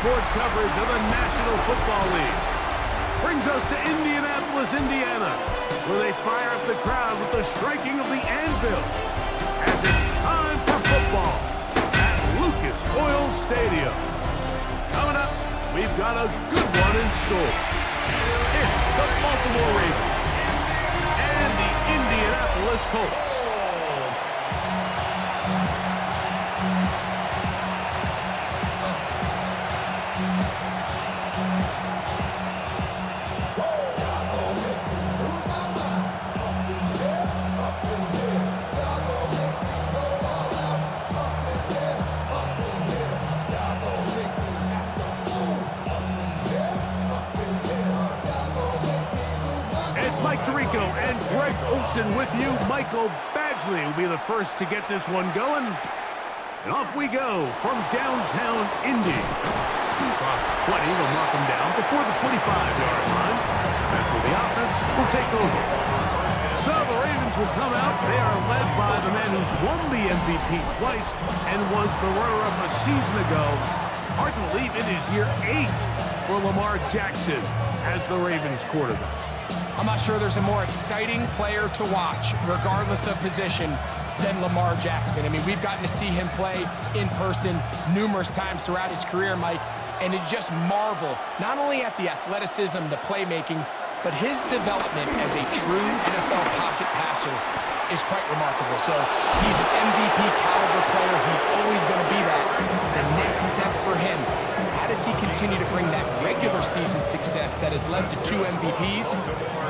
sports coverage of the National Football League. Brings us to Indianapolis, Indiana, where they fire up the crowd with the striking of the anvil as it's time for football at Lucas Oil Stadium. Coming up, we've got a good one in store. It's the Baltimore Ravens and the Indianapolis Colts. And Greg Olson with you. Michael Badgley will be the first to get this one going. And off we go from downtown Indy. Across the 20, they'll mark them down before the 25-yard line. That's where the offense will take over. So the Ravens will come out. They are led by the man who's won the MVP twice and was the runner-up a season ago. Hard to believe it is year 8 for Lamar Jackson as the Ravens quarterback. I'm not sure there's a more exciting player to watch, regardless of position, than Lamar Jackson. I mean, we've gotten to see him play in person numerous times throughout his career, Mike, and you just marvel not only at the athleticism, the playmaking, but his development as a true NFL pocket passer is quite remarkable. So he's an MVP caliber player. He's always going to be that. The next step for him, how does he continue to bring that regular season success that has led to 2 MVPs?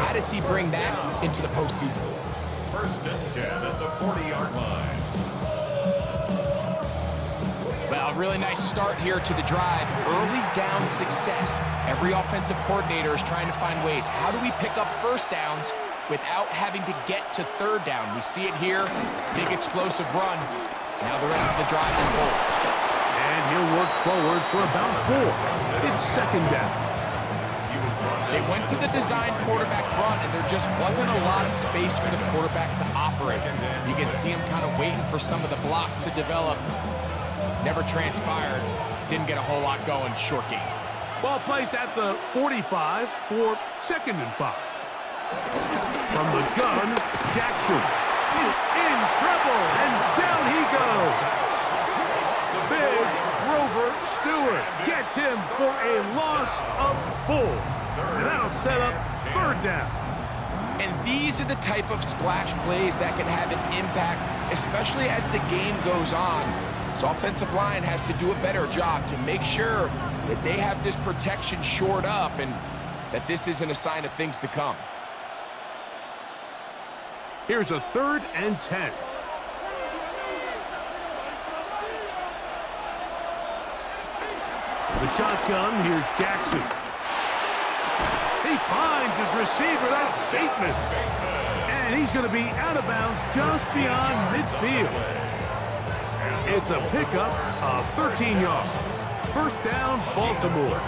How does he bring that into the postseason? First and 10 at the 40-yard line. Well, really nice start here to the drive. Early down success. Every offensive coordinator is trying to find ways. How do we pick up first downs without having to get to third down? We see it here. Big explosive run. Now the rest of the drive unfolds. And he'll work forward for about 4. It's second down. They went to the design quarterback run, and there just wasn't a lot of space for the quarterback to operate. You can see him kind of waiting for some of the blocks to develop. Never transpired. Didn't get a whole lot going. Short game. Ball placed at the 45 for second and 5. From the gun, Jackson in trouble, and down he goes. Big Rover Stewart gets him for a loss of 4. And that'll set up third down. And these are the type of splash plays that can have an impact, especially as the game goes on. So offensive line has to do a better job to make sure that they have this protection shored up and that this isn't a sign of things to come. Here's a 3rd and 10. The shotgun, here's Jackson. He finds his receiver, that's Bateman. And he's going to be out of bounds just beyond midfield. It's a pickup of 13 yards. First down, Baltimore.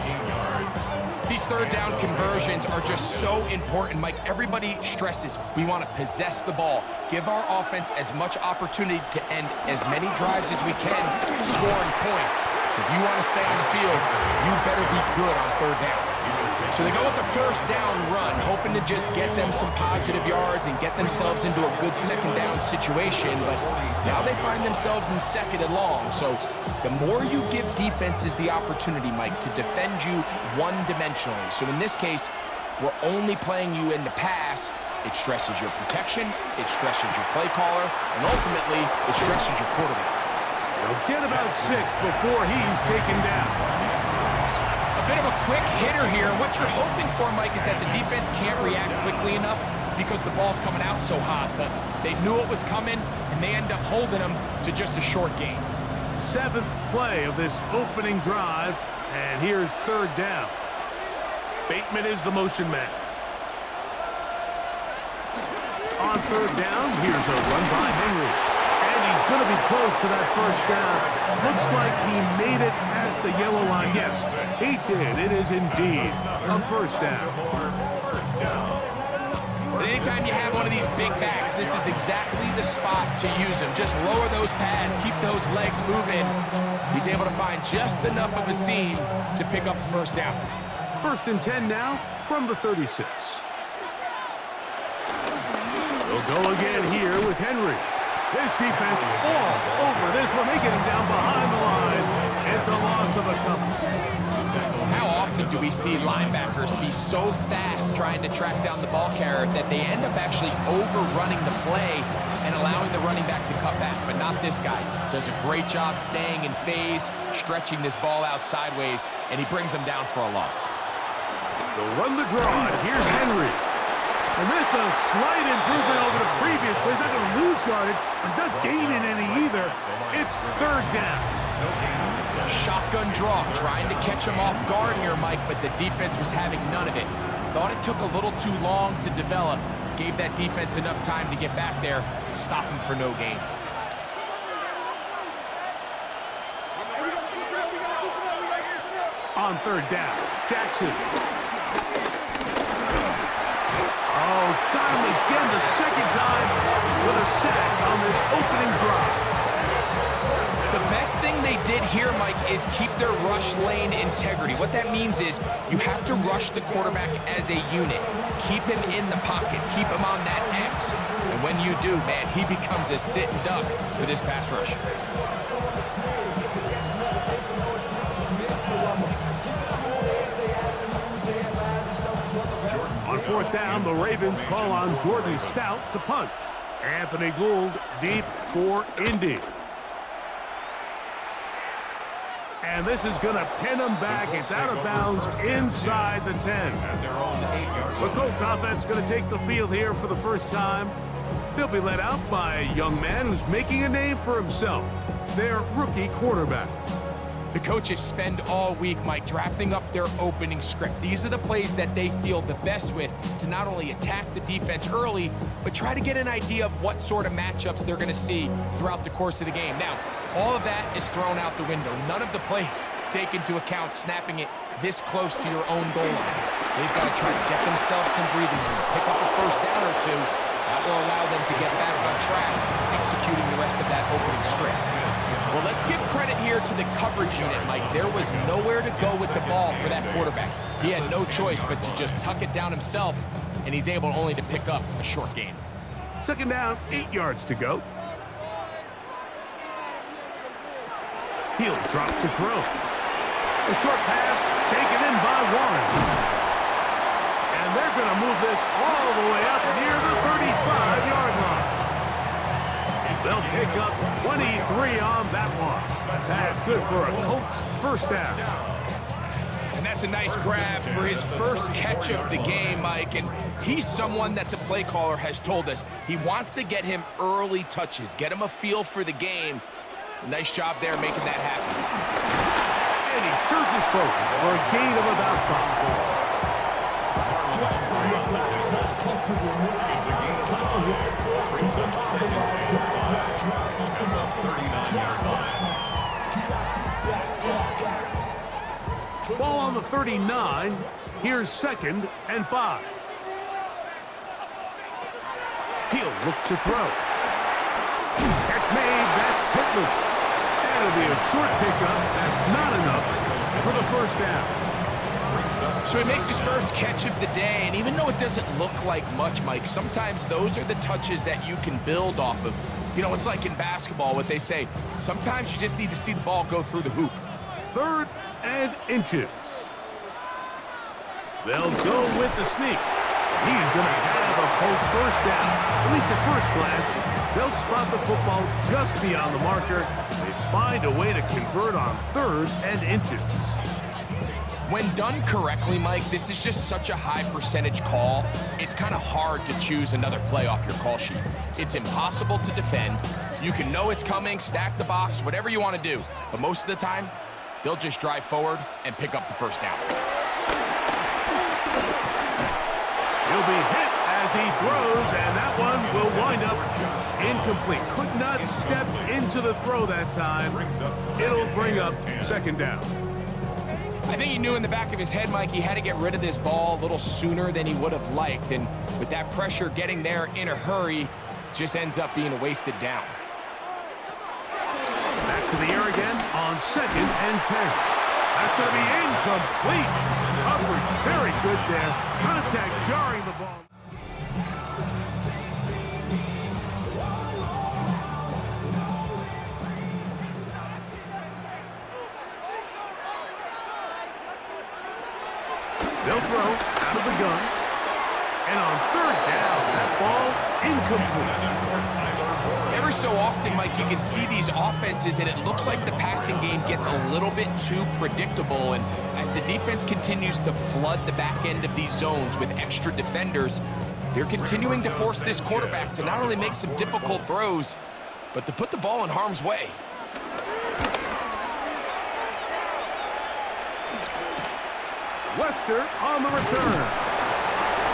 These third down conversions are just so important, Mike. Everybody stresses we want to possess the ball, give our offense as much opportunity to end as many drives as we can, scoring points. So if you want to stay on the field, you better be good on third down. So they go with the first down run, hoping to just get them some positive yards and get themselves into a good second down situation, but now they find themselves in second and long. So the more you give defenses the opportunity, Mike, to defend you one-dimensionally. So in this case, we're only playing you in the pass. It stresses your protection, it stresses your play caller, and ultimately, it stresses your quarterback. He'll get about 6 before he's taken down. Bit of a quick hitter here. What you're hoping for, Mike, is that the defense can't react quickly enough because the ball's coming out so hot, but they knew it was coming, and they end up holding them to just a short game. 7th play of this opening drive, and here's third down. Bateman is the motion man. On third down, here's a run by Henry. And he's going to be close to that first down. Looks like he made it past the yellow line. Yes, he did. It is indeed a first down. But anytime you have one of these big backs, this is exactly the spot to use him. Just lower those pads, keep those legs moving. He's able to find just enough of a seam to pick up the first down. 1st and 10 now from the 36. They'll go again here with Henry. This defense all over this one. They get him down behind the line. It's a loss of a couple. How often do we see linebackers be so fast trying to track down the ball carrier that they end up actually overrunning the play and allowing the running back to cut back? But not this guy. Does a great job staying in phase, stretching this ball out sideways, and he brings them down for a loss. They'll run the draw. Here's Henry. And this is a slight improvement over the previous play. He's not going to lose yardage. He's not gaining any either. It's 3rd down. Shotgun draw, trying to catch him off guard here, Mike, but the defense was having none of it. Thought it took a little too long to develop. Gave that defense enough time to get back there. Stop him for no gain. On 3rd down, Jackson. Oh, got him again the 2nd time with a sack on this opening drive. The best thing they did here, Mike, is keep their rush lane integrity. What that means is you have to rush the quarterback as a unit. Keep him in the pocket. Keep him on that X. And when you do, man, he becomes a sit and duck for this pass rush. On 4th down, the Ravens call on Jordan Stout to punt. Anthony Gould deep for Indy. And this is going to pin them back. It's out of bounds inside the 10. The Colts offense going to take the field here for the first time. They'll be led out by a young man who's making a name for himself, their rookie quarterback. The coaches spend all week, Mike, drafting up their opening script. These are the plays that they feel the best with to not only attack the defense early, but try to get an idea of what sort of matchups they're going to see throughout the course of the game. Now, all of that is thrown out the window. None of the plays take into account snapping it this close to your own goal line. They've got to try to get themselves some breathing room, pick up a first down or two. That will allow them to get back on track, executing the rest of that opening script. Well, let's give credit here to the coverage unit, Mike. There was nowhere to go with the ball for that quarterback. He had no choice but to just tuck it down himself, and he's able only to pick up a short gain. 2nd down, 8 yards to go. He'll drop to throw. A short pass taken in by Warren. And they're going to move this all the way up near the 35-yard line. They'll pick up 23 on that one. That's good for a Colts first down. And that's a nice grab for his first catch of the game, Mike. And he's someone that the play caller has told us he wants to get him early touches, get him a feel for the game. Nice job there making that happen. And he surges forward for a gain of about 5. Brings up 2nd and 5 at the 39-yard line. Ball on the 39. Here's 2nd and 5. He'll look to throw. Catch made. That's Pittman. That'll be a short pickup. That's not enough for the first down. So he makes his first catch of the day, and even though it doesn't look like much, Mike, sometimes those are the touches that you can build off of. You know, it's like in basketball, what they say, sometimes you just need to see the ball go through the hoop. 3rd and inches. They'll go with the sneak. He's going to have a Colts first down. At least at first glance, they'll spot the football just beyond the marker. They find a way to convert on 3rd and inches. When done correctly, Mike, this is just such a high percentage call. It's kind of hard to choose another play off your call sheet. It's impossible to defend. You can know it's coming, stack the box, whatever you want to do. But most of the time, they'll just drive forward and pick up the first down. He'll be hit as he throws, and that one will wind up incomplete. Could not step into the throw that time. It'll bring up 2nd down. I think he knew in the back of his head, Mike, he had to get rid of this ball a little sooner than he would have liked. And with that pressure getting there in a hurry, just ends up being a wasted down. Back to the air again on 2nd and 10. That's going to be incomplete. Coverage very good there. Contact jarring the ball. They'll throw out of the gun. And on 3rd down, that ball incomplete. Every so often, Mike, you can see these offenses, and it looks like the passing game gets a little bit too predictable. And as the defense continues to flood the back end of these zones with extra defenders, they're continuing to force this quarterback to not only make some difficult throws, but to put the ball in harm's way. Wester on the return.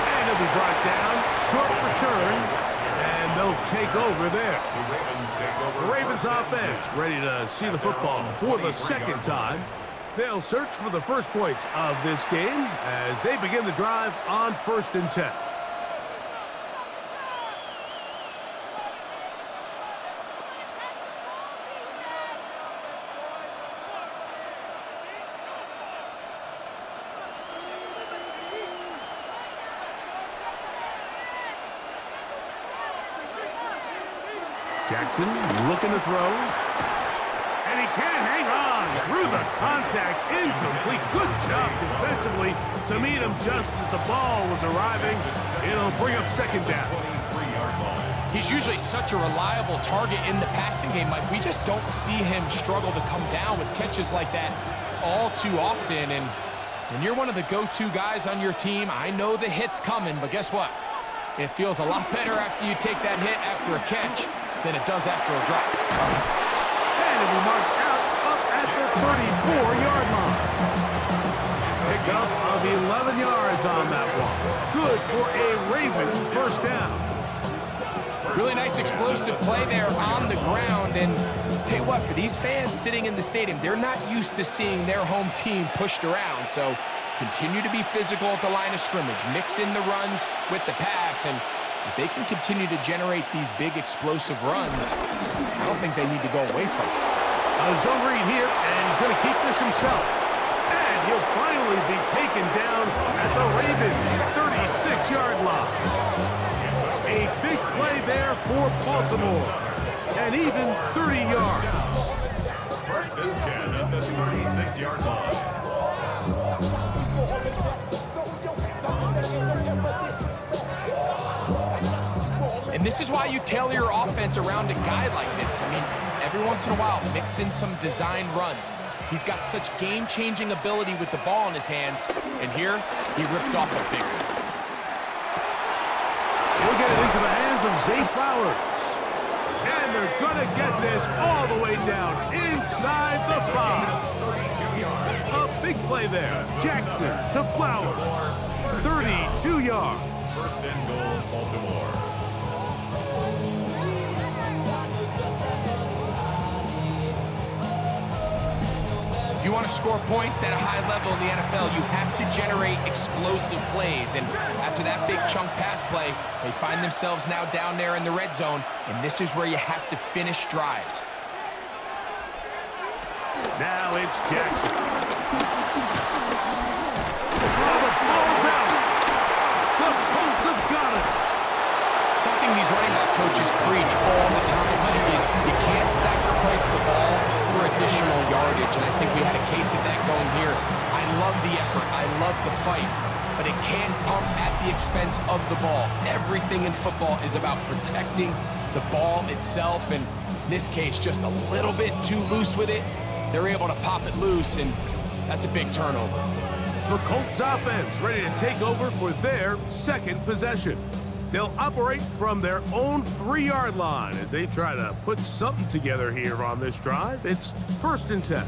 And it'll be brought down. Short return. And they'll take over there. The Ravens offense ready to see the football for the 2nd time. They'll search for the first points of this game as they begin the drive on 1st and 10. Jackson looking to throw. And he can't hang on through the contact. Incomplete. Good job defensively to meet him just as the ball was arriving. It'll bring up 2nd down. He's usually such a reliable target in the passing game, Mike. We just don't see him struggle to come down with catches like that all too often. And when you're one of the go-to guys on your team, I know the hit's coming, but guess what? It feels a lot better after you take that hit after a catch than it does after a drop. And it'll be marked out up at the 34-yard line. Pick up of 11 yards on that one. Good for a Ravens 1st down. Really nice explosive play there on the ground. And tell you what, for these fans sitting in the stadium, they're not used to seeing their home team pushed around. So continue to be physical at the line of scrimmage. Mix in the runs with the pass. And if they can continue to generate these big explosive runs, I don't think they need to go away from it. A zone read here, and he's going to keep this himself. And he'll finally be taken down at the Ravens' 36-yard line. A big play there for Baltimore. And even 30 yards. 1st and 10 at the 36-yard line. And this is why you tailor your offense around a guy like this. I mean, every once in a while, mix in some designed runs. He's got such game-changing ability with the ball in his hands. And here, he rips off a big one. He'll get it into the hands of Zay Flowers. And they're going to get this all the way down inside the 5. A big play there. Jackson to Flowers. 32 yards. 1st and goal, Baltimore. If you want to score points at a high level in the NFL, you have to generate explosive plays. And after that big chunk pass play, they find themselves now down there in the red zone, and this is where you have to finish drives. Now it's Jackson. Oh, the ball's out. The Colts have got it. Something these running back coaches preach all the time, Mike, is you can't sacrifice the ball for additional yardage, and I think we had a case of that going here. I love the effort. I love the fight, but it can come at the expense of the ball. Everything in football is about protecting the ball itself, and in this case, just a little bit too loose with it. They're able to pop it loose, and that's a big turnover. The Colts offense ready to take over for their 2nd possession. They'll operate from their own 3-yard line as they try to put something together here on this drive. It's 1st and 10.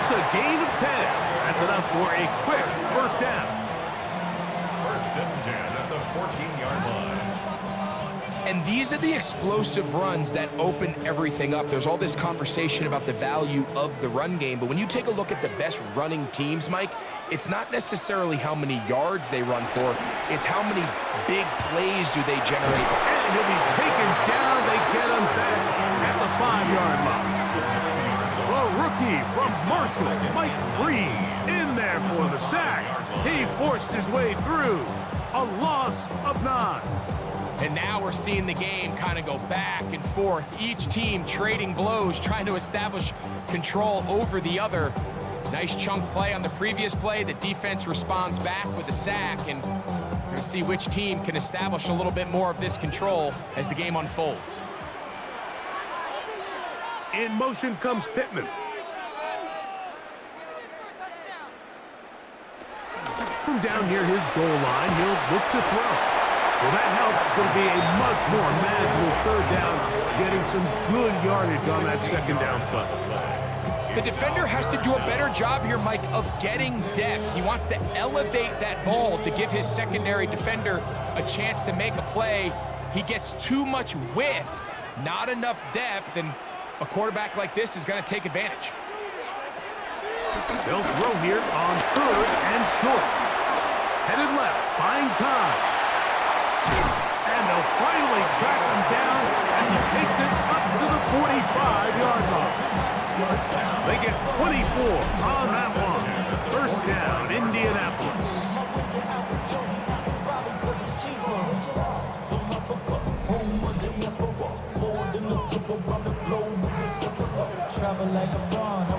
It's a gain of 10. That's enough for a quick first down. 1st and 10 at the 14-yard line. And these are the explosive runs that open everything up. There's all this conversation about the value of the run game, but when you take a look at the best running teams, Mike, it's not necessarily how many yards they run for, it's how many big plays do they generate. And he'll be taken down. They get him back at the 5-yard line. The rookie from Marshall, Mike Reed, in there for the sack. He forced his way through. A loss of 9. And now we're seeing the game kind of go back and forth. Each team trading blows, trying to establish control over the other. Nice chunk play on the previous play. The defense responds back with a sack, and we're going to see which team can establish a little bit more of this control as the game unfolds. In motion comes Pittman. From down near his goal line, he'll look to throw. Well, that helps. It's going to be a much more manageable 3rd down, getting some good yardage on that 2nd down play. The defender has to do a better job here, Mike, of getting depth. He wants to elevate that ball to give his secondary defender a chance to make a play. He gets too much width, not enough depth, and a quarterback like this is going to take advantage. They'll throw here on 3rd and short. Headed left, buying time. And they'll finally track him down as he takes it up to the 45-yard line. They get 24 on that one. 1st down, Indianapolis.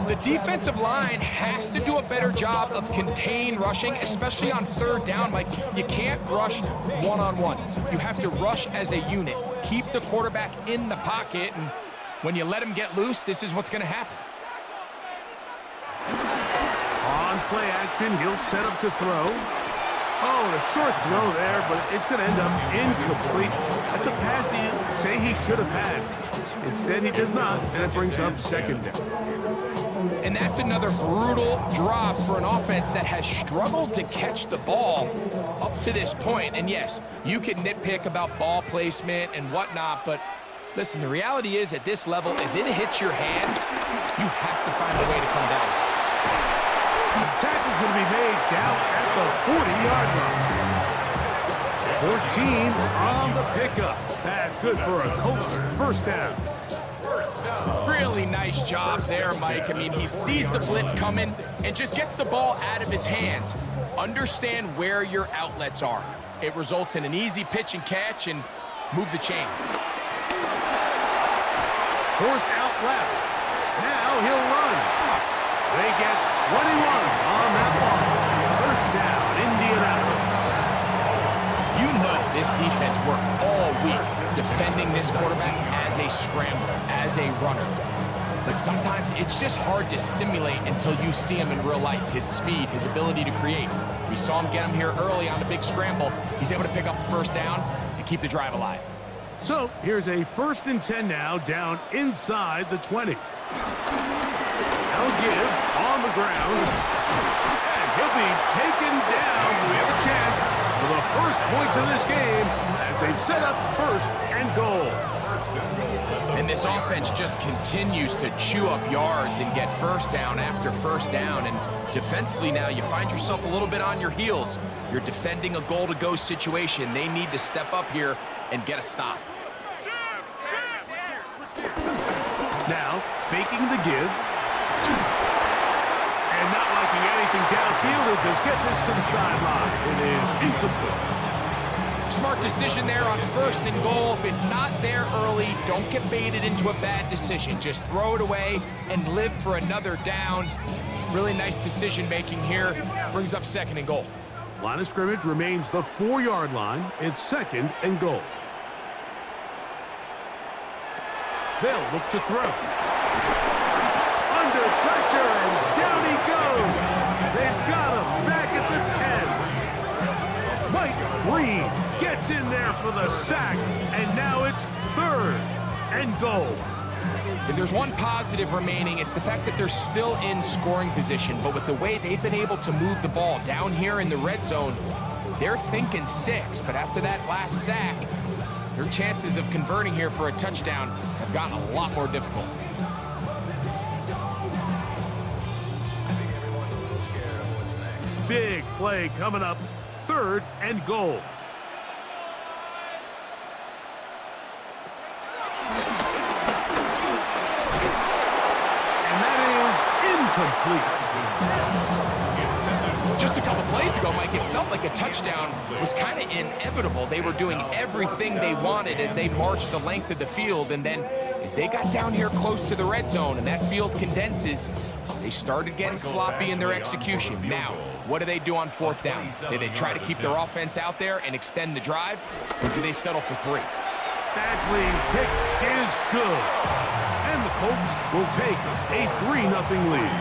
The defensive line has to do a better job of contain rushing, especially on 3rd down. Like, you can't rush one-on-one. You have to rush as a unit. Keep the quarterback in the pocket, and when you let him get loose, this is what's going to happen. On play action, he'll set up to throw. Oh, a short throw there, but it's going to end up incomplete. That's a pass he'll say he should have had. Instead, he does not, and it brings up 2nd down. And that's another brutal drop for an offense that has struggled to catch the ball up to this point. And yes, you can nitpick about ball placement and whatnot, but listen, the reality is at this level, if it hits your hands, you have to find a way to come down. The tackle's going to be made down at the 40-yard line. 14 on the pickup. That's good for a Colts 1st down. Really nice job there, Mike. I mean, he sees the blitz coming and just gets the ball out of his hands. Understand where your outlets are. It results in an easy pitch and catch and move the chains. Forced out left. Now he'll run. They get 21 on that one. 1st down, Indianapolis. You know this defense worked all week defending this quarterback as a scrambler, as a runner. But sometimes it's just hard to simulate until you see him in real life. His speed, his ability to create. We saw him get him here early on the big scramble. He's able to pick up the 1st down and keep the drive alive. So here's a 1st and 10 now, down inside the 20. They'll give on the ground. And he'll be taken down. We have a chance for the first points of this game as they set up 1st and goal. And this offense just continues to chew up yards and get 1st down after 1st down. And defensively now, you find yourself a little bit on your heels. You're defending a goal-to-go situation. They need to step up here and get a stop. Now, faking the give. And not liking anything downfield, he'll just get this to the sideline. It is incomplete. Smart decision there on 1st and goal. If it's not there early, don't get baited into a bad decision. Just throw it away and live for another down. Really nice decision-making here. Brings up 2nd and goal. Line of scrimmage remains the 4-yard line. It's 2nd and goal. They'll look to throw. Under pressure, and down he goes. They've got him back at the 10. Mike Reed gets in there for the sack, and now it's 3rd and goal. If there's one positive remaining, it's the fact that they're still in scoring position. But with the way they've been able to move the ball down here in the red zone, they're thinking 6. But after that last sack, their chances of converting here for a touchdown have gotten a lot more difficult. Big play coming up. 3rd and goal. Complete. Just a couple plays ago, Mike, it felt like a touchdown was kind of inevitable. They were doing everything they wanted as they marched the length of the field, and then as they got down here close to the red zone and that field condenses, they started getting sloppy in their execution. Now, what do they do on 4th down? Do they try to keep their offense out there and extend the drive, or do they settle for 3? Badgley's kick is good. And the Colts will take a 3-0 lead.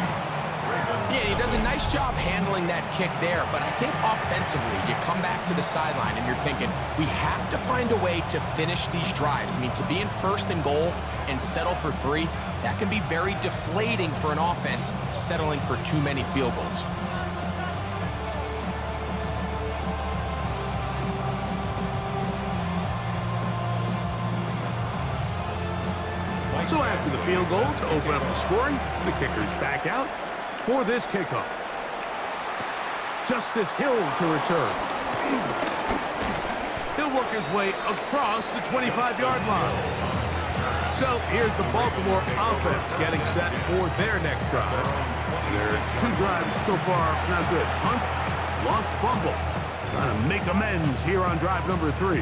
Yeah, he does a nice job handling that kick there, but I think offensively, you come back to the sideline and you're thinking, we have to find a way to finish these drives. I mean, to be in 1st and goal and settle for 3, that can be very deflating for an offense settling for too many field goals. So after the field goal to open up the scoring, the kicker's back out for this kickoff. Justice Hill to return. He'll work his way across the 25-yard line. So here's the Baltimore offense getting set for their next drive. There's 2 drives so far, not good. Punt, lost fumble. Trying to make amends here on drive number 3.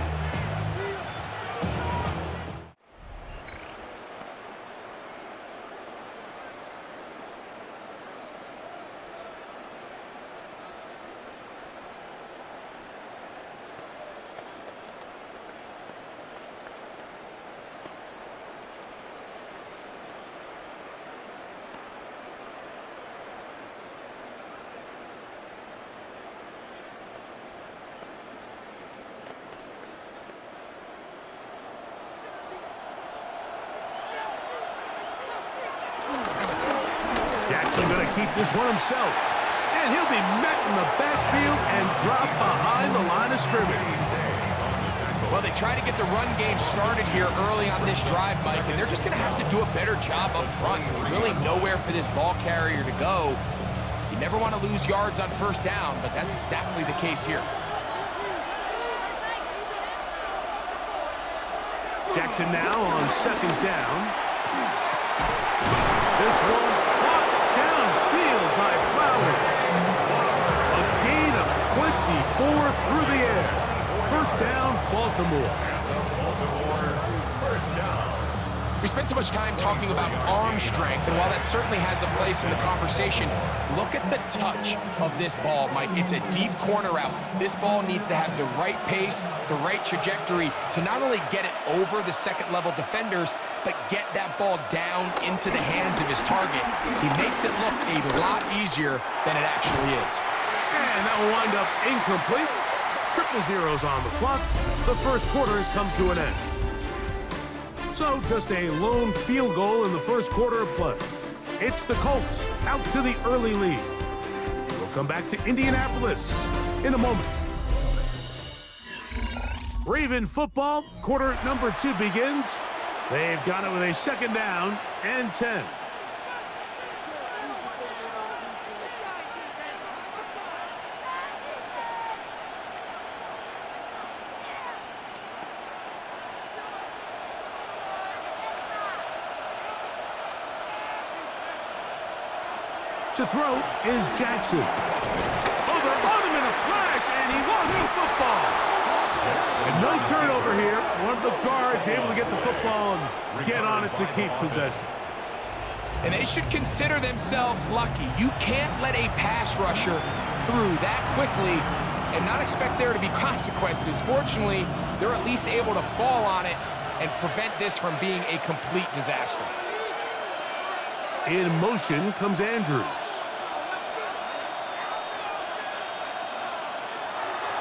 Jackson going to keep this one himself. And he'll be met in the backfield and dropped behind the line of scrimmage. Well, they try to get the run game started here early on this drive, Mike, and they're just going to have to do a better job up front. There's really nowhere for this ball carrier to go. You never want to lose yards on 1st down, but that's exactly the case here. Jackson now on 2nd down. This one caught downfield by Flowers. A gain of 24 through the air. 1st down, Baltimore. We spent so much time talking about arm strength, and while that certainly has a place in the conversation, look at the touch of this ball, Mike. It's a deep corner route. This ball needs to have the right pace, the right trajectory to not only get it over the 2nd-level defenders, but get that ball down into the hands of his target. He makes it look a lot easier than it actually is. And that will wind up incomplete. 0-0 on the clock. The 1st quarter has come to an end. So just a lone field goal in the 1st quarter of play. It's the Colts out to the early lead. We'll come back to Indianapolis in a moment. Raven football, quarter number 2 begins. They've got it with a 2nd down and 10. To throw is Jackson. Oh, they're on him in a flash, and he lost the football. And no turnover here. One of the guards able to get the football and get on it to keep possession. And they should consider themselves lucky. You can't let a pass rusher through that quickly and not expect there to be consequences. Fortunately, they're at least able to fall on it and prevent this from being a complete disaster. In motion comes Andrews.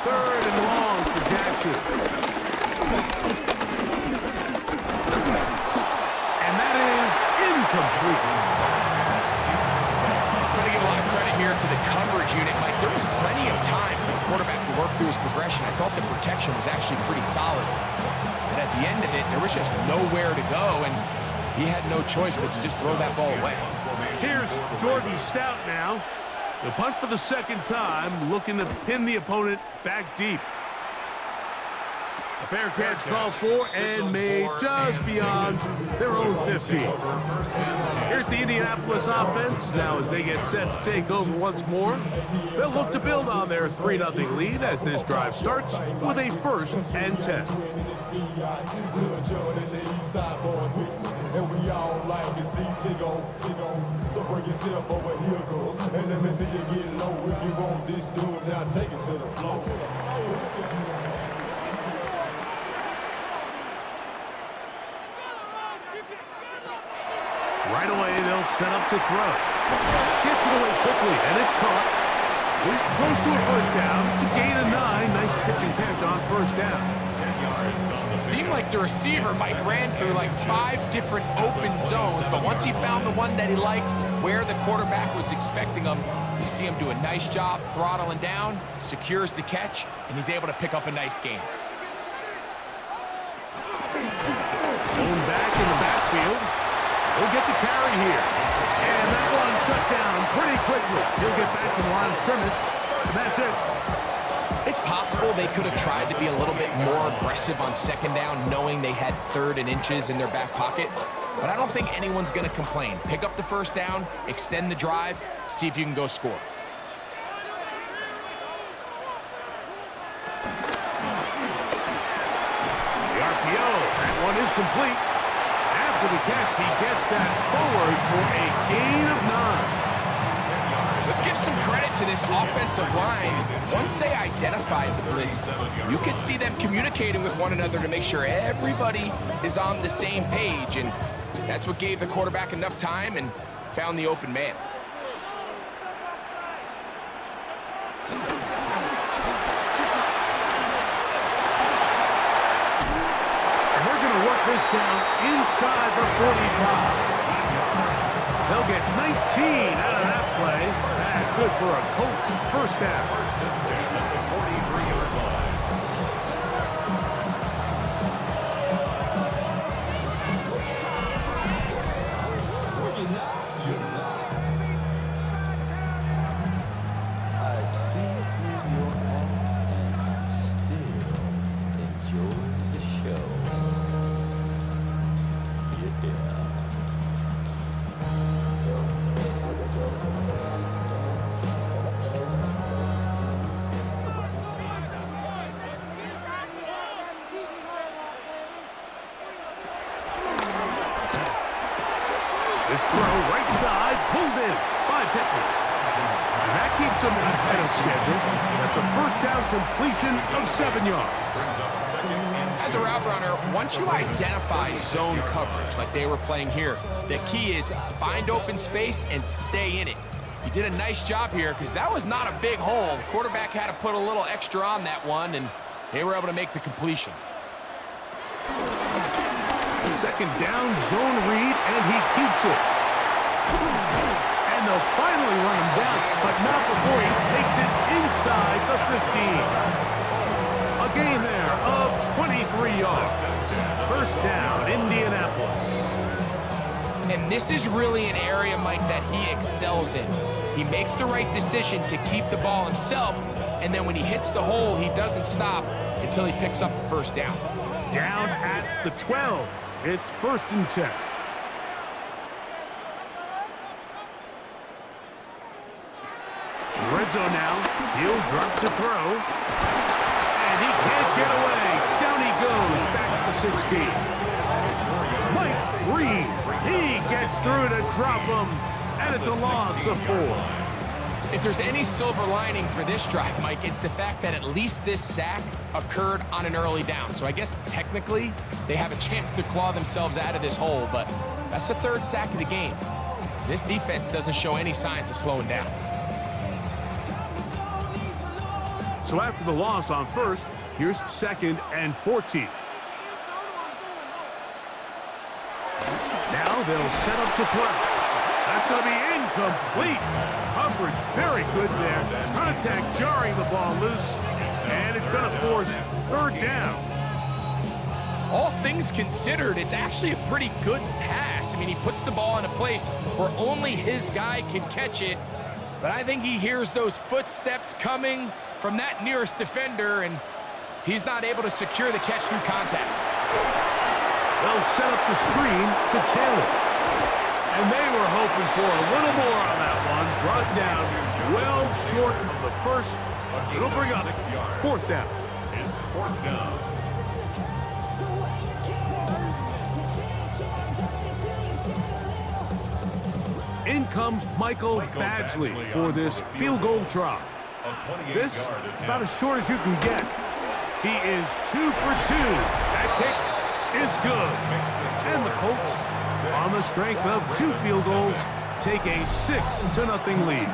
3rd and long for Jackson. And that is complete. I'm going to give a lot of credit here to the coverage unit, Mike. There was plenty of time for the quarterback to work through his progression. I thought the protection was actually pretty solid. But at the end of it, there was just nowhere to go, and he had no choice but to just throw that ball away. Here's Jordan Stout now. The punt for the second time, looking to pin the opponent back deep. A fair catch called for and made just beyond their own 15. Here's the Indianapolis offense. Now as they get set to take over once more, they'll look to build on their 3-0 lead as this drive starts with a 1st and 10. And we all like to see Tigo. So bring yourself over here, girl. And let me see you get low. If you want this dude, now take it to the floor. Right away, they'll set up to throw. Gets it away quickly, and it's caught. He's close to a 1st down to gain a 9. Nice pitch and catch on 1st down. It seemed like the receiver, Mike, ran through like 5 different open zones, but once he found the one that he liked, where the quarterback was expecting him, you see him do a nice job throttling down, secures the catch, and he's able to pick up a nice gain. Going back in the backfield. He'll get the carry here. And that one shut down pretty quickly. He'll get back to the line of scrimmage, and that's it. It's possible they could have tried to be a little bit more aggressive on 2nd down, knowing they had 3rd and inches in their back pocket. But I don't think anyone's going to complain. Pick up the 1st down, extend the drive, see if you can go score. The RPO, that one is complete. After the catch, he gets that forward for a gain of 9. Let's give some credit to this offensive line. Once they identified the blitz, you could see them communicating with one another to make sure everybody is on the same page, and that's what gave the quarterback enough time and found the open man. And we're going to work this down inside the 45. They'll get 19 out of that play. That's good for a Colts 1st down. 1st and 10 at the 43-yard line. I see through your eyes and still enjoy the show. Yeah. This throw right side, pulled in by Pittman. And that keeps him ahead of schedule. That's a 1st down completion of 7 yards. As a route runner, once you identify zone coverage like they were playing here, the key is find open space and stay in it. He did a nice job here because that was not a big hole. The quarterback had to put a little extra on that one, and they were able to make the completion. 2nd down, zone read, and he keeps it. And they'll finally run him down, but not before he takes it inside the 15. A gain there of 23 yards. 1st down, Indianapolis. And this is really an area, Mike, that he excels in. He makes the right decision to keep the ball himself, and then when he hits the hole, he doesn't stop until he picks up the 1st down. Down at the 12. It's 1st and 10. Red zone now. He'll drop to throw. And he can't get away. Down he goes back at the 16. Mike Green. He gets through to drop him. And it's a loss of 4. If there's any silver lining for this drive, Mike, it's the fact that at least this sack occurred on an early down. So I guess technically they have a chance to claw themselves out of this hole, but that's the 3rd sack of the game. This defense doesn't show any signs of slowing down. So after the loss on 1st, here's 2nd and 14. Now they'll set up to throw. That's going to be incomplete. Coverage very good there. Contact jarring the ball loose, and it's going to force third down. All things considered, it's actually a pretty good pass. I mean, he puts the ball in a place where only his guy can catch it, but I think he hears those footsteps coming from that nearest defender, and he's not able to secure the catch through contact. They'll set up the screen to Taylor. And they were hoping for a little more on that one. Brought down well short of the first. It'll bring up 6 yards. fourth down. It's fourth down. In comes Michael Badgley for this field goal try. This, about as short as you can get. He is 2 for 2. That kick is good. And the Colts, on the strength of 2 field goals, take a 6-0 lead.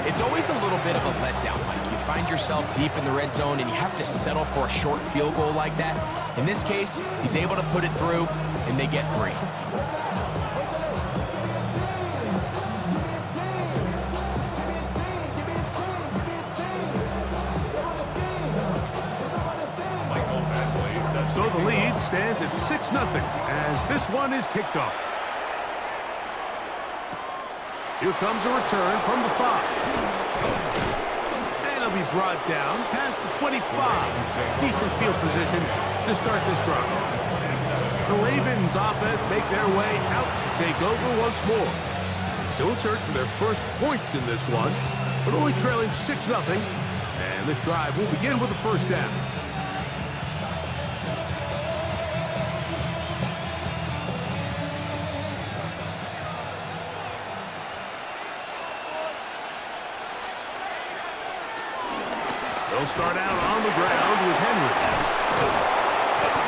It's always a little bit of a letdown, Mike. You find yourself deep in the red zone and you have to settle for a short field goal like that. In this case, he's able to put it through, and they get 3. So the lead stands at 6-0 as this one is kicked off. Here comes a return from the 5. And it'll be brought down past the 25. Decent field position to start this drive. The Ravens offense make their way out to take over once more. Still in search for their first points in this one, but only trailing 6-0. And this drive will begin with a first down. They'll start out on the ground with Henry.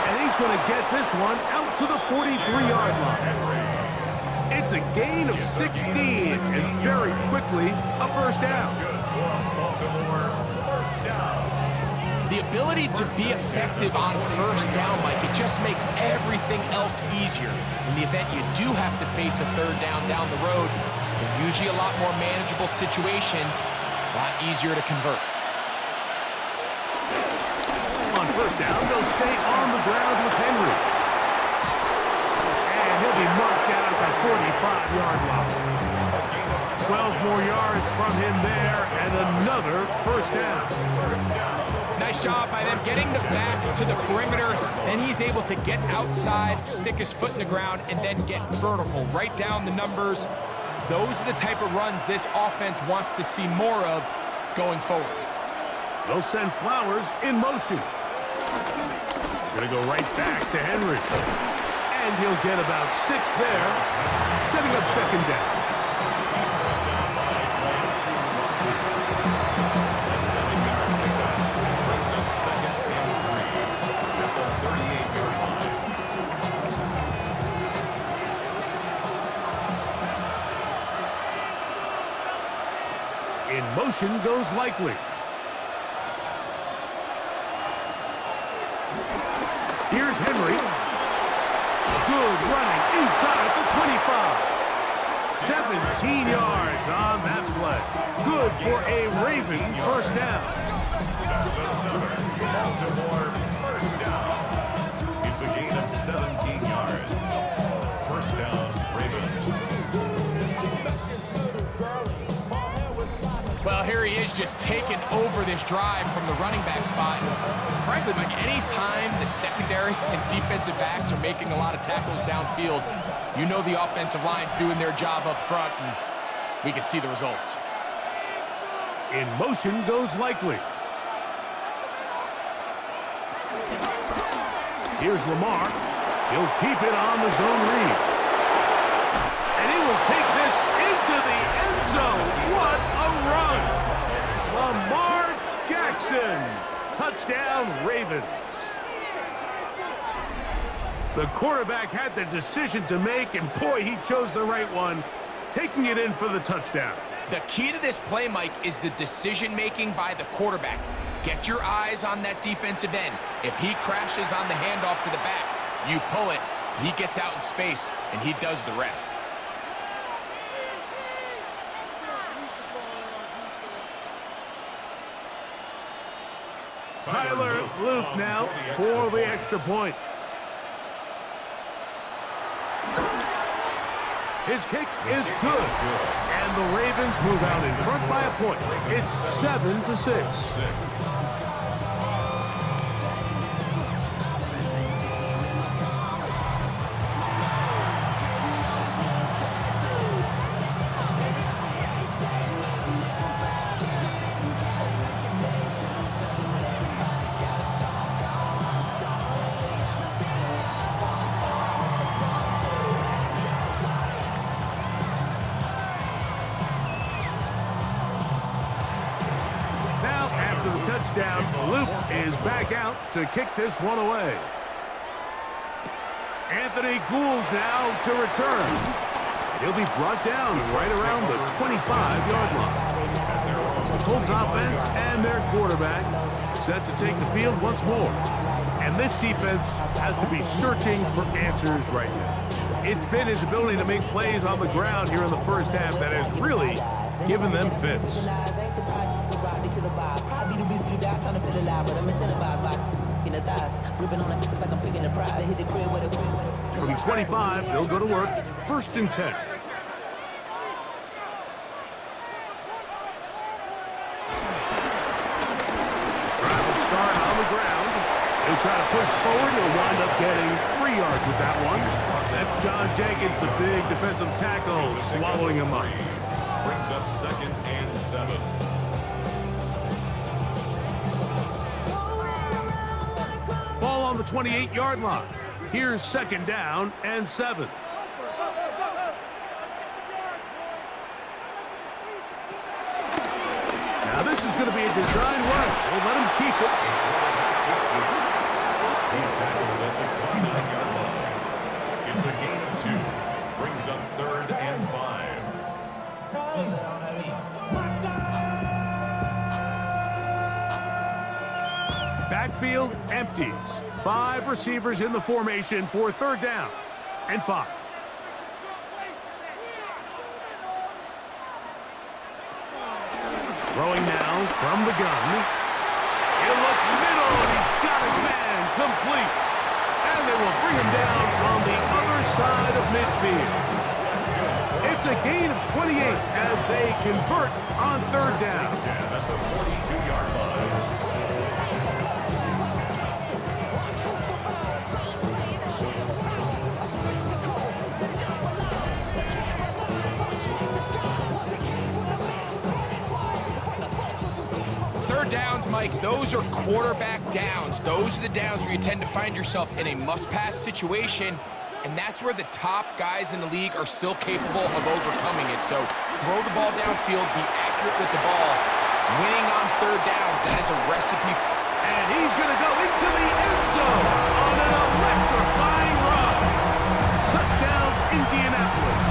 And he's going to get this one out to the 43-yard line. It's a gain of 16, and very quickly, a first down. The ability to be effective on first down, Mike, it just makes everything else easier. In the event you do have to face a third down the road, they're usually a lot more manageable situations, a lot easier to convert. On first down, they'll stay on the ground with Henry. And he'll be marked down at the 45-yard line. 12 more yards from him there, and another first down. Nice job by them getting the back to the perimeter. Then he's able to get outside, stick his foot in the ground, and then get vertical. Right down the numbers. Those are the type of runs this offense wants to see more of going forward. They'll send Flowers in motion. Gonna go right back to Henry. And he'll get about 6 there, setting up second down. In motion goes Likely. Here's Henry. Good running inside the 25. 17 yards on that play. Good for a Raven first down. That's another Baltimore first down. It's a gain of 17 yards. First down, Ravens. Well, here he is just taking over this drive from the running back spot. Frankly, Mike, any time the secondary and defensive backs are making a lot of tackles downfield, you know the offensive line's doing their job up front, and we can see the results. In motion goes Likely. Here's Lamar. He'll keep it on the zone read. And he will take this into the end zone. What a run! Lamar Jackson. Touchdown, Ravens. The quarterback had the decision to make, and boy, he chose the right one, taking it in for the touchdown. The key to this play, Mike, is the decision-making by the quarterback. Get your eyes on that defensive end. If he crashes on the handoff to the back, you pull it He gets out in space, and he does the rest. Tyler Luke now for the extra point. His kick is good. And the Ravens move out in front by a point. It's 7-6. Touchdown. Luke is back out to kick this one away. Anthony Gould now to return. He'll be brought down right around the 25-yard line. The Colts offense and their quarterback set to take the field once more. And this defense has to be searching for answers right now. It's been his ability to make plays on the ground here in the first half that has really given them fits. From 25, they'll go to work. 1st and 10. Drive will start on the ground. He'll try to push forward. He'll wind up getting 3 yards with that one. That's John Jenkins, the big defensive tackle, swallowing him up. Brings up 2nd and 7. Ball on the 28-yard line. Here's 2nd down and 7. Now this is going to be a design run. We'll let him keep it. He's tackled at the 29-yard line. It's a gain of 2. Brings up 3rd and 5. Backfield empties. 5 receivers in the formation for 3rd down and 5. Throwing now from the gun. He'll look middle, and he's got his man complete. And they will bring him down on the other side of midfield. It's a gain of 28 as they convert on 3rd down. That's the 42-yard line. Downs, Mike, those are quarterback downs. Those are the downs where you tend to find yourself in a must-pass situation, and that's where the top guys in the league are still capable of overcoming it. So throw the ball downfield, be accurate with the ball. Winning on 3rd downs, that is a recipe. And he's going to go into the end zone on an electrifying run. Touchdown, Indianapolis.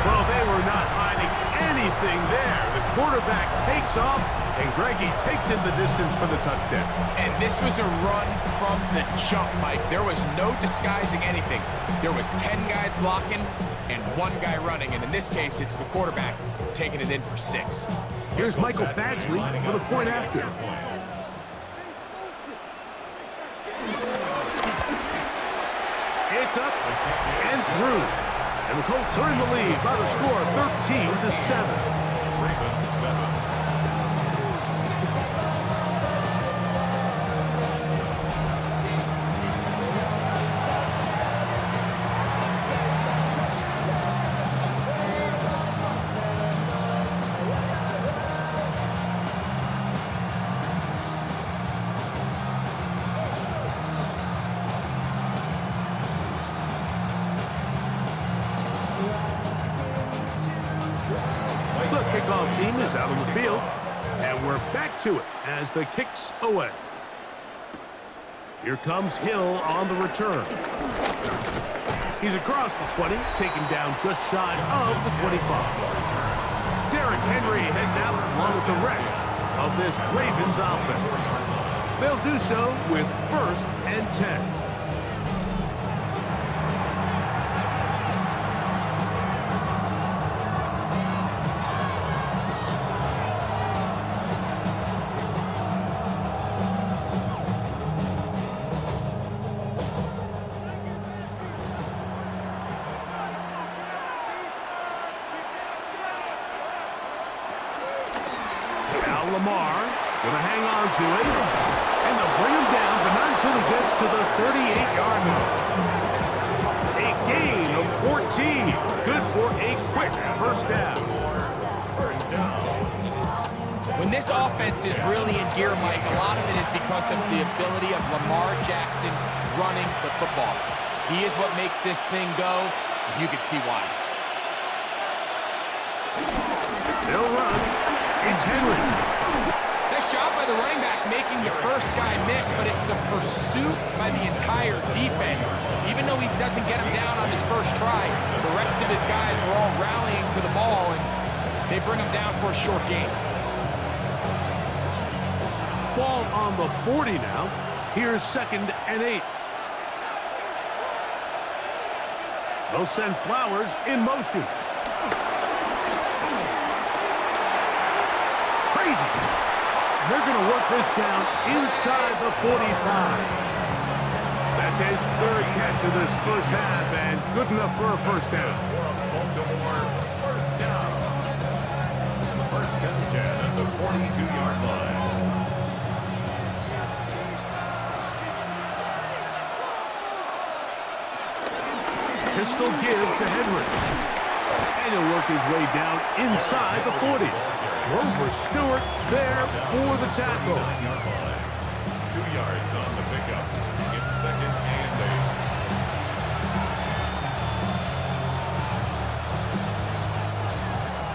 Well, they were not hiding anything there. The quarterback takes off, and Greggy takes in the distance for the touchdown. And this was a run from the jump, Mike. There was no disguising anything. There was 10 guys blocking and 1 guy running, and in this case, it's the quarterback taking it in for 6. Here's Michael Badgley for the point after. It's up and through. And the Colts are in the lead by the score of 13-7. Ravens 7. Kickoff team is out on the field, and we're back to it as the kick's away. Here comes Hill on the return. He's across the 20, taken down just shy of the 25. Derrick Henry heading out along with the rest of this Ravens offense. They'll do so with 1st and 10. Now Lamar gonna hang on to it, and they'll bring him down, but not until he gets to the 38-yard line. A gain of 14. Good for a quick first down. When this offense is really in gear, Mike, a lot of it is because of the ability of Lamar Jackson running the football. He is what makes this thing go, and you can see why. They'll run. It's Henry. Nice job by the running back making the first guy miss, but it's the pursuit by the entire defense. Even though he doesn't get him down on his first try, the rest of his guys are all rallying to the ball, and they bring him down for a short gain. Ball on the 40 now. Here's 2nd and 8. They'll send Flowers in motion. Crazy. They're going to work this down inside the 45. That's his 3rd catch of this first half, and good enough for a first down. Baltimore, first down. 1st and 10 at the 42-yard line. Pistol give to Henry. And he'll work his way down inside the 40. Rover Stewart there for the tackle. 2 yards on the pickup. It's 2nd and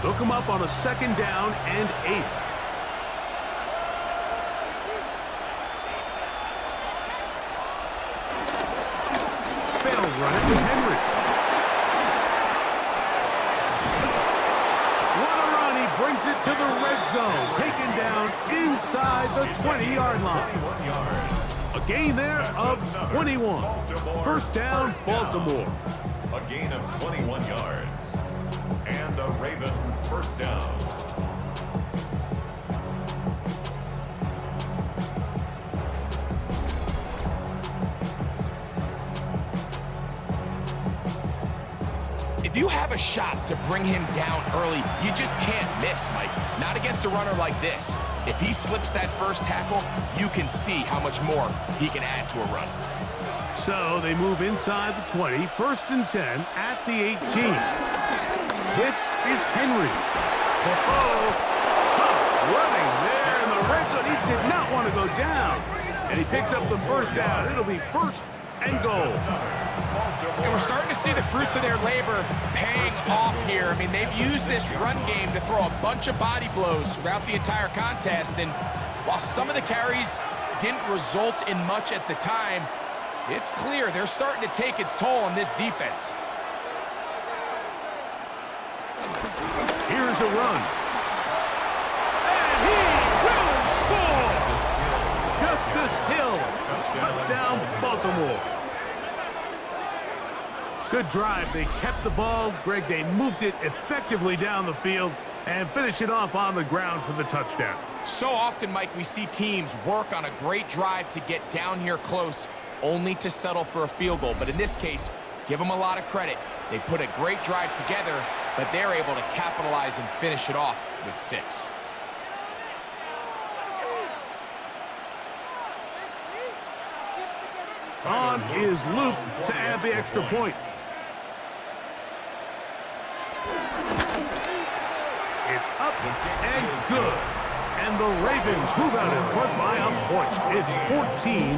8. Look him up on a 2nd down and 8. They'll run it with Henry. Brings it to the red zone, taken down inside the 20-yard line. A gain there of 21. First down, Baltimore. A gain of 21 yards. And a Raven first down. If you have a shot to bring him down early, you just can't miss, Mike. Not against a runner like this. If he slips that first tackle, you can see how much more he can add to a run. So they move inside the 20, 1st and 10 at the 18. This is Henry. Tough running there in the red zone. He did not want to go down. And he picks up the first down. It'll be 1st and goal. And we're starting to see the fruits of their labor paying off here. I mean, they've used this run game to throw a bunch of body blows throughout the entire contest. And while some of the carries didn't result in much at the time, it's clear they're starting to take its toll on this defense. Here's a run. And he will score! Justice Hill. Touchdown, Baltimore. Good drive. They kept the ball. Greg, they moved it effectively down the field and finish it off on the ground for the touchdown. So often, Mike, we see teams work on a great drive to get down here close, only to settle for a field goal. But in this case, give them a lot of credit. They put a great drive together, but they're able to capitalize and finish it off with 6. On is Luke to add the extra point. It's up and good. And the Ravens move out in front by a point. It's 14.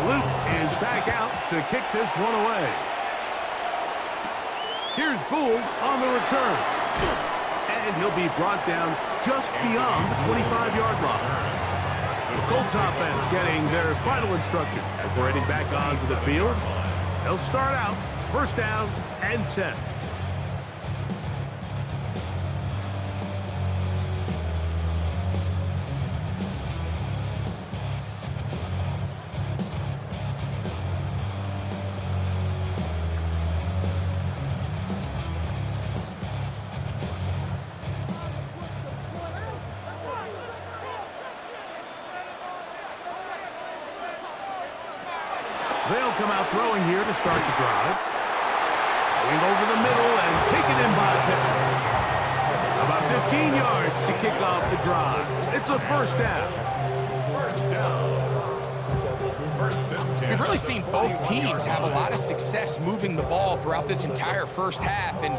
Luke is back out to kick this one away. Here's Gould on the return. And he'll be brought down just beyond the 25-yard line. The Colts offense getting their final instruction before heading back onto the field. They'll start out first down and 10. They'll come out throwing here to start the drive. Going over the middle and taken in by Pitt. About 15 yards to kick off the drive. It's a first down. First down. First and 10. We've really seen both teams have a lot of success moving the ball throughout this entire first half, and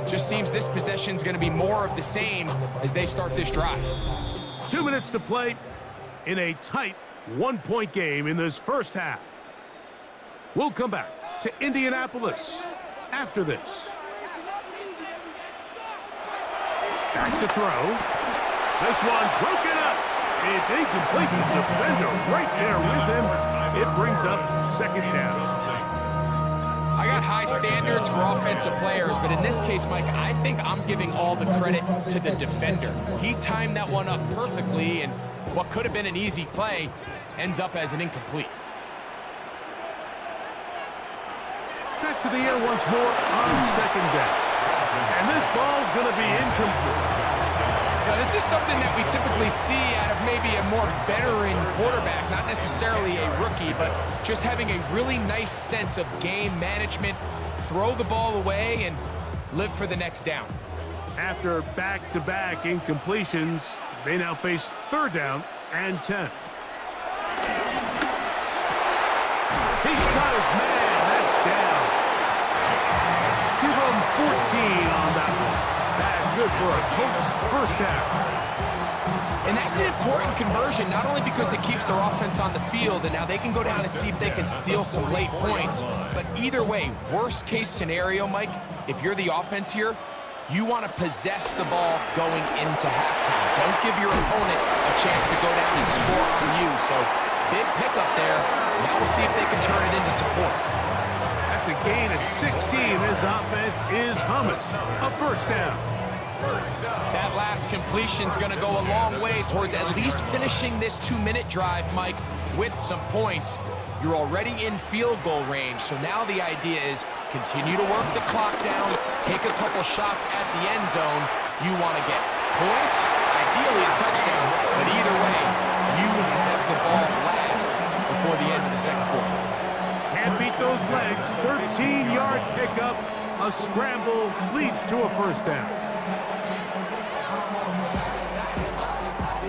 just seems this possession is going to be more of the same as they start this drive. 2 minutes to play in a tight one-point game in this first half. We'll come back to Indianapolis after this. Back to throw. This one broken up. It's incomplete. The defender right there with him. It brings up second down. I got high standards for offensive players, but in this case, Mike, I think I'm giving all the credit to the defender. He timed that one up perfectly, and what could have been an easy play ends up as an incomplete. Back to the air once more on second down. And this ball's going to be incomplete. Now, this is something that we typically see out of maybe a more veteran quarterback, not necessarily a rookie, but just having a really nice sense of game management, throw the ball away, and live for the next down. After back-to-back incompletions, they now face third down and 10. He's got his man. That's down. Give him 14 on that one. That's good for a Colts first down. And that's an important conversion, not only because it keeps their offense on the field, and now they can go down and see if they can steal some late points. But either way, worst case scenario, Mike, if you're the offense here, you want to possess the ball going into halftime. Don't give your opponent a chance to go down and score on you. So big pickup there. Now we'll see if they can turn it into some points. That's a gain of 16. This offense is humming. A first down. That last completion's going to go a long way towards at least finishing this 2-minute drive, Mike, with some points. You're already in field goal range, so now the idea is continue to work the clock down, take a couple shots at the end zone. You want to get points, ideally a touchdown, but either way, you have the ball last before the end of the second quarter. Can't beat those legs. 13-yard pickup. A scramble leads to a first down.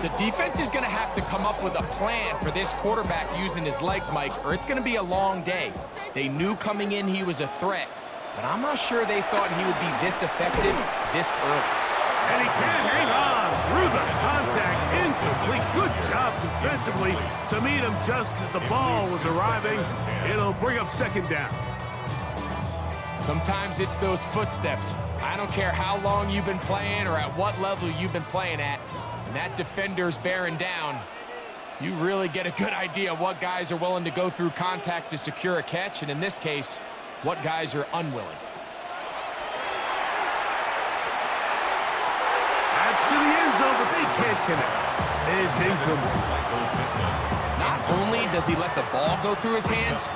The defense is going to have to come up with a plan for this quarterback using his legs, Mike, or it's going to be a long day. They knew coming in he was a threat, but I'm not sure they thought he would be this effective this early. And he can't hang on through the contact. Incomplete. Good job defensively to meet him just as the ball was arriving. It'll bring up second down. Sometimes it's those footsteps. I don't care how long you've been playing or at what level you've been playing at. When that defender's bearing down, you really get a good idea of what guys are willing to go through contact to secure a catch, and in this case, what guys are unwilling. That's to the end zone, but they can't connect. It's incomplete. Not only does he let the ball go through his hands,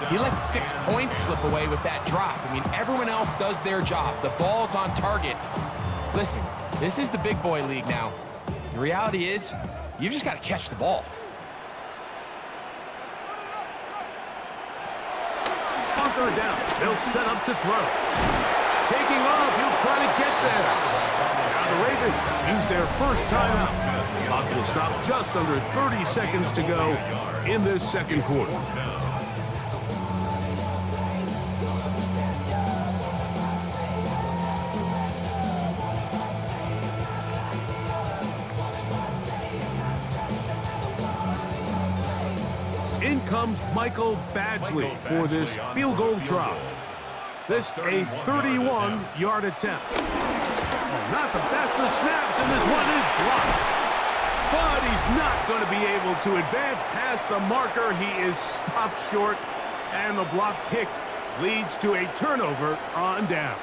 he lets 6 points slip away with that drop. I mean, everyone else does their job. The ball's on target. Listen, this is the big boy league now. The reality is, you've just got to catch the ball. On third down, they'll set up to throw. Taking off, he'll try to get there. Now the Ravens use their first timeout. Clock will stop just under 30 seconds to go in this second quarter. In comes Michael Badgley for this field goal try. This a 31-yard attempt. Not the best of snaps, and this one is blocked. But he's not going to be able to advance past the marker. He is stopped short, and the block kick leads to a turnover on downs.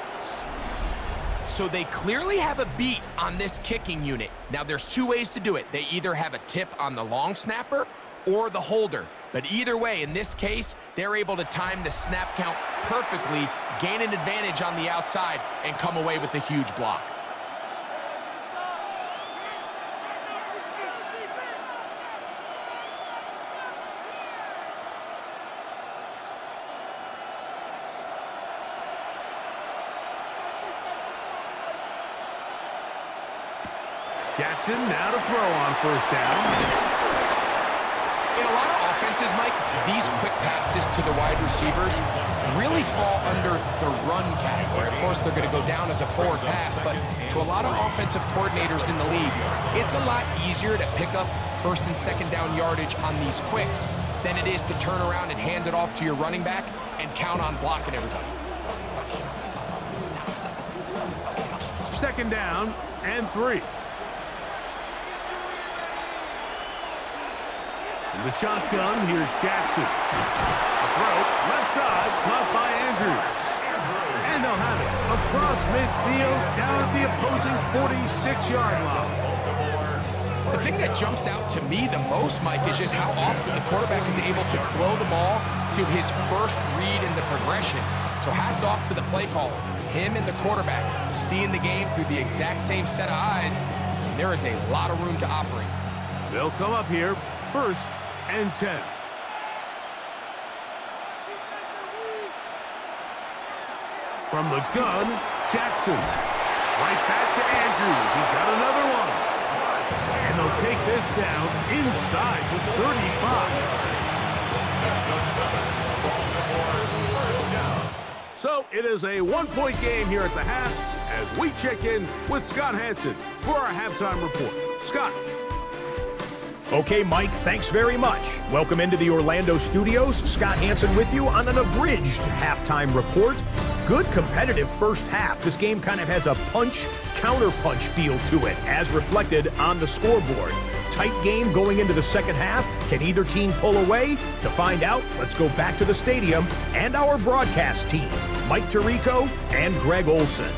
So they clearly have a beat on this kicking unit. Now, there's two ways to do it. They either have a tip on the long snapper or the holder. But either way, in this case, they're able to time the snap count perfectly, gain an advantage on the outside, and come away with a huge block. Jackson now to throw on first down. In a lot of offenses, Mike, these quick passes to the wide receivers really fall under the run category. Of course, they're going to go down as a forward pass, but to a lot of offensive coordinators in the league, it's a lot easier to pick up first and second down yardage on these quicks than it is to turn around and hand it off to your running back and count on blocking everybody. Second down and 3. In the shotgun, here's Jackson. A throw, left side, caught by Andrews. And they'll have it across midfield, down at the opposing 46-yard line. The thing that jumps out to me the most, Mike, is just how often the quarterback is able to throw the ball to his first read in the progression. So hats off to the play caller. Him and the quarterback seeing the game through the exact same set of eyes, and there is a lot of room to operate. They'll come up here, first and 10. From the gun, Jackson. Right back to Andrews. He's got another one. And they'll take this down inside the 35. So it is a one-point game here at the half as we check in with Scott Hansen for our halftime report. Scott. Okay, Mike, thanks very much. Welcome into the Orlando studios. Scott Hansen with you on an abridged halftime report. Good competitive first half. This game kind of has a punch-counter-punch feel to it, as reflected on the scoreboard. Tight game going into the second half. Can either team pull away? To find out, let's go back to the stadium and our broadcast team, Mike Tirico and Greg Olson.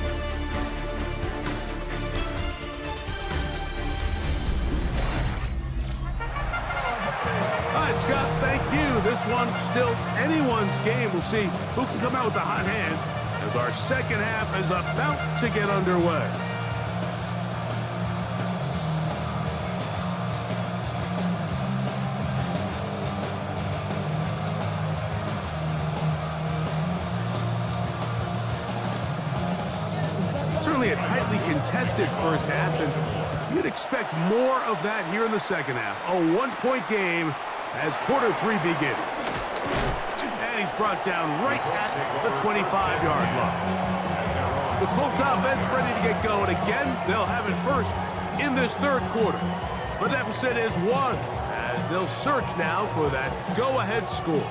Scott, thank you. This one still anyone's game. We'll see who can come out with the hot hand as our second half is about to get underway. Certainly a tightly contested first half, and you'd expect more of that here in the second half. A one-point game as quarter 3 begins. And he's brought down right at the 25-yard line. The Colts offense ready to get going again. They'll have it first in this third quarter. The deficit is 1 as they'll search now for that go-ahead score.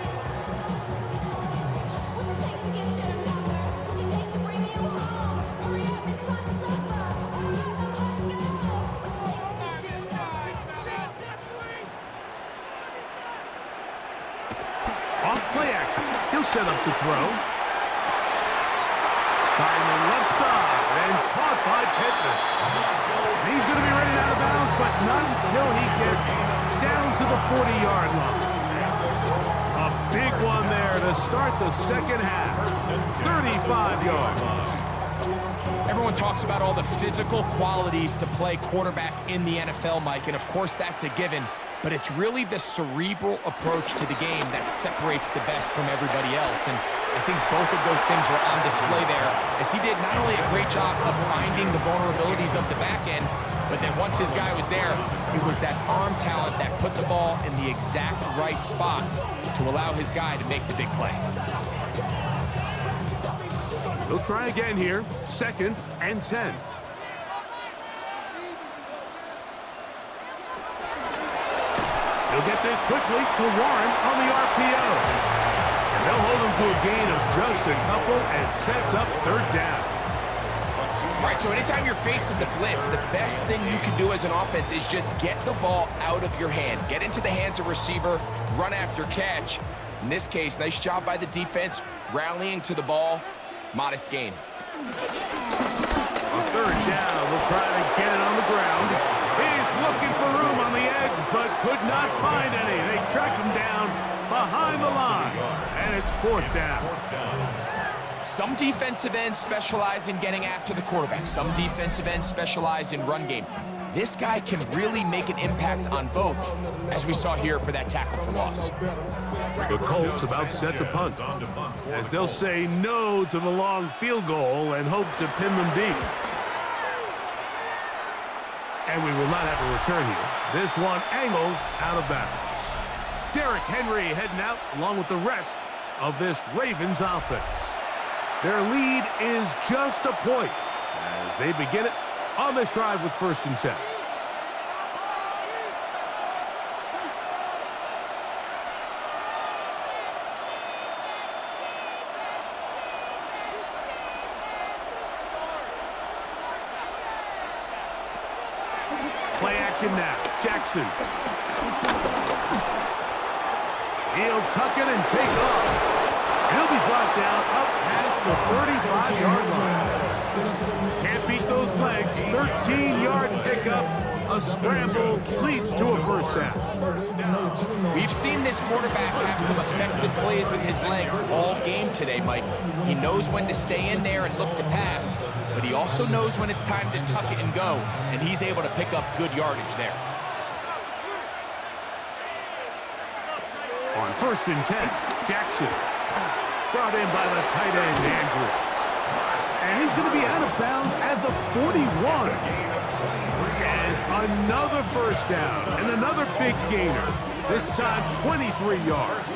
Set up to throw. Firing the left side and caught by Pittman. He's going to be ready out of bounds, but not until he gets down to the 40-yard line. A big one there to start the second half. 35 yards. Everyone talks about all the physical qualities to play quarterback in the NFL, Mike, and of course that's a given. But it's really the cerebral approach to the game that separates the best from everybody else. And I think both of those things were on display there, as he did not only a great job of finding the vulnerabilities of the back end, but then once his guy was there, it was that arm talent that put the ball in the exact right spot to allow his guy to make the big play. He'll try again here, second and 10. He'll get this quickly to Warren on the RPO. And they'll hold him to a gain of just a couple and sets up third down. All right, so anytime you're facing the blitz, the best thing you can do as an offense is just get the ball out of your hand. Get into the hands of receiver, run after catch. In this case, nice job by the defense, rallying to the ball. Modest gain. On third down, we'll try to get it on the ground. He's looking for room on the edge, but could not find any. They track him down behind the line, and it's fourth down. Some defensive ends specialize in getting after the quarterback. Some defensive ends specialize in run game. This guy can really make an impact on both, as we saw here for that tackle for loss. The Colts about set to punt, as they'll say no to the long field goal and hope to pin them deep. And we will not have a return here. This one angled out of bounds. Derrick Henry heading out along with the rest of this Ravens offense. Their lead is just a point as they begin it on this drive with 1st and 10. Play action now. Jackson. He'll tuck it and take off. He'll be brought down up past the 35-yard line. Can't beat those legs. 13-yard pickup. A scramble leads to a 1st down. We've seen this quarterback have some effective plays with his legs all game today, Mike. He knows when to stay in there and look to pass, but he also knows when it's time to tuck it and go, and he's able to pick up good yardage there. On 1st and 10, Jackson. Brought in by the tight end, Andrews. And he's going to be out of bounds at the 41. And another 1st down. And another big gainer. This time, 23 yards.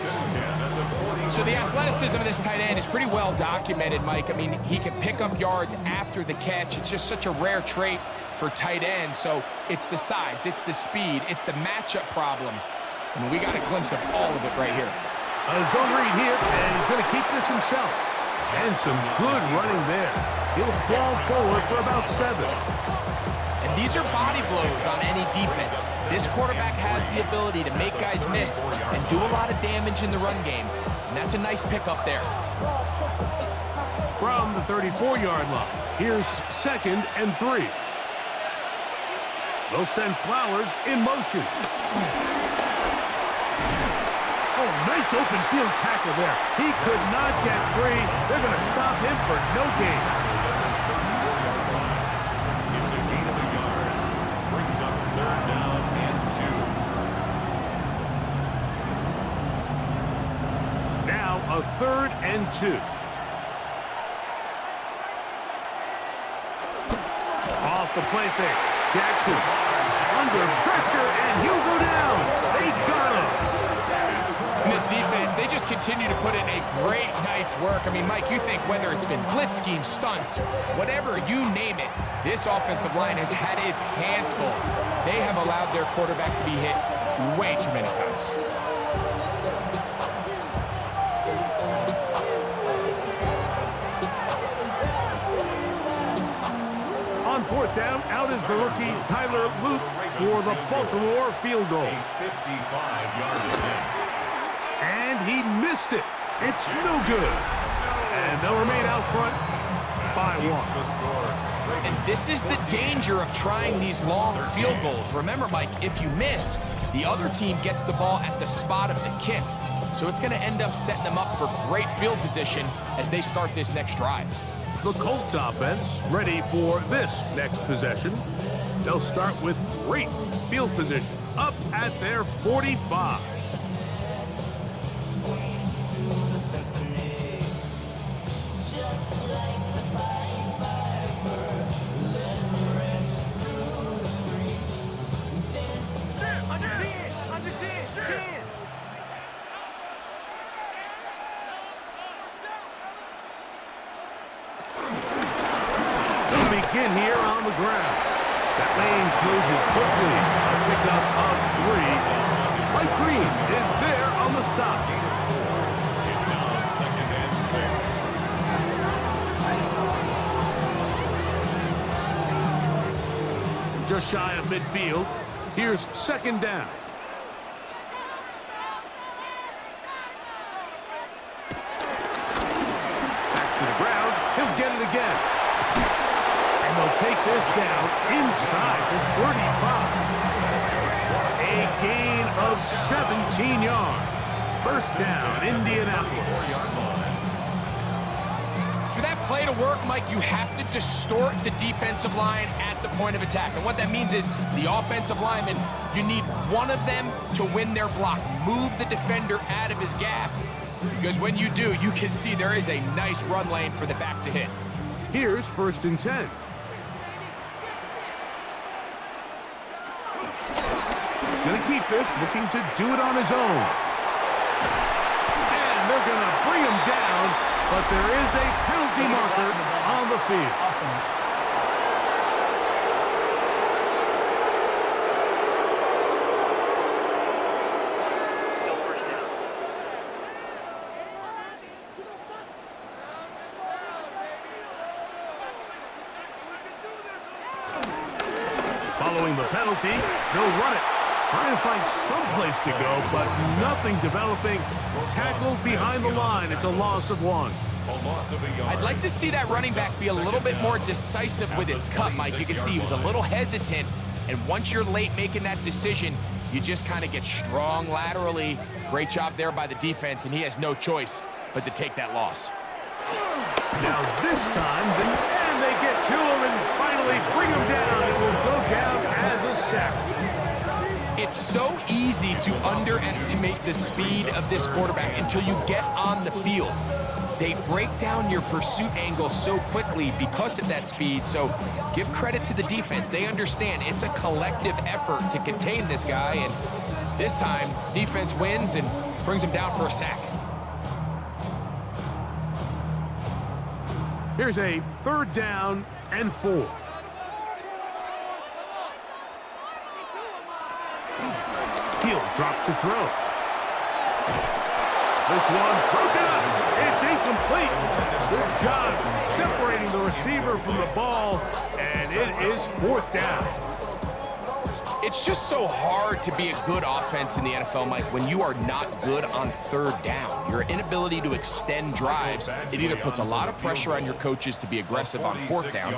So the athleticism of this tight end is pretty well documented, Mike. I mean, he can pick up yards after the catch. It's just such a rare trait for tight ends. So it's the size, it's the speed, it's the matchup problem. And we got a glimpse of all of it right here. A zone read here, and he's going to keep this himself. And some good running there. He'll fall forward for about 7. And these are body blows on any defense. This quarterback has the ability to make guys miss and do a lot of damage in the run game. And that's a nice pickup there. From the 34-yard line, here's 2nd and 3. They'll send Flowers in motion. Oh, nice open field tackle there. He could not get free. They're going to stop him for no gain. It's a gain of a yard. Brings up 3rd down and 2. Now a 3rd and 2. Off the play fake. Jackson under pressure, and he'll go down. They got him. In this defense, they just continue to put in a great night's work. I mean, Mike, you think whether it's been blitz schemes, stunts, whatever you name it, this offensive line has had its hands full. They have allowed their quarterback to be hit way too many times. On 4th down, out is the rookie Tyler Luke for the Baltimore field goal. A 55-yard attempt. And he missed it. It's no good. And they'll remain out front by 1. And this is the danger of trying these long field goals. Remember, Mike, if you miss, the other team gets the ball at the spot of the kick. So it's going to end up setting them up for great field position as they start this next drive. The Colts offense ready for this next possession. They'll start with great field position up at their 45. Begin here on the ground. That lane closes quickly. A pickup of 3. Mike Green is there on the stop. It's now 2nd and 6. Just shy of midfield. Here's 2nd down. Back to the ground. He'll get it again. And they'll take this down inside the 35. A gain of 17 yards. 1st down, Indianapolis. For that play to work, Mike, you have to distort the defensive line at the point of attack. And what that means is the offensive lineman, you need one of them to win their block. Move the defender out of his gap. Because when you do, you can see there is a nice run lane for the back to hit. Here's 1st and 10. going to keep this, looking to do it on his own. And they're going to bring him down, but there is a penalty marker on the field. Following the penalty, they'll run it. Trying to find some place to go, but nothing developing. Tackled behind the line. It's a loss of 1. I'd like to see that running back be a little bit more decisive with his cut, Mike. You can see he was a little hesitant, and once you're late making that decision, you just kind of get strong laterally. Great job there by the defense, and he has no choice but to take that loss. Now this time, and they get to him and finally bring him down. It will go down as a sack. It's so easy to underestimate the speed of this quarterback until you get on the field. They break down your pursuit angle so quickly because of that speed, so give credit to the defense. They understand it's a collective effort to contain this guy, and this time, defense wins and brings him down for a sack. Here's a 3rd down and 4. He'll drop to throw. This one broken up. It's incomplete. Good job separating the receiver from the ball, and it is 4th down. It's just so hard to be a good offense in the NFL, Mike, when you are not good on 3rd down. Your inability to extend drives, it either puts a lot of pressure on your coaches to be aggressive on 4th down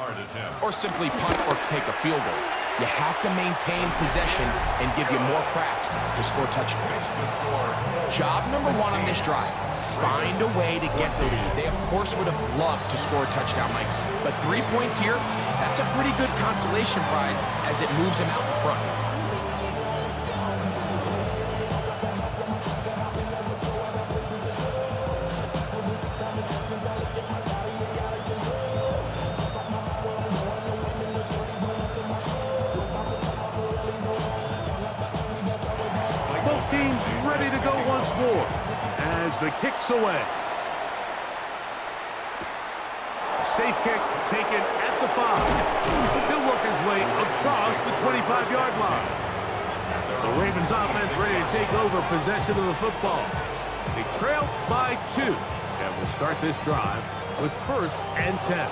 or simply punt or take a field goal. You have to maintain possession and give you more cracks to score touchdowns. Job number 1 on this drive, find a way to get the lead. They, of course, would have loved to score a touchdown, Mike, but 3 points here, that's a pretty good consolation prize as it moves them out in front. Both teams ready to go once more as the kick's away. Safe kick taken at the 5. He'll work his way across the 25-yard line. The Ravens offense ready to take over possession of the football. They trail by 2 and will start this drive with 1st and 10.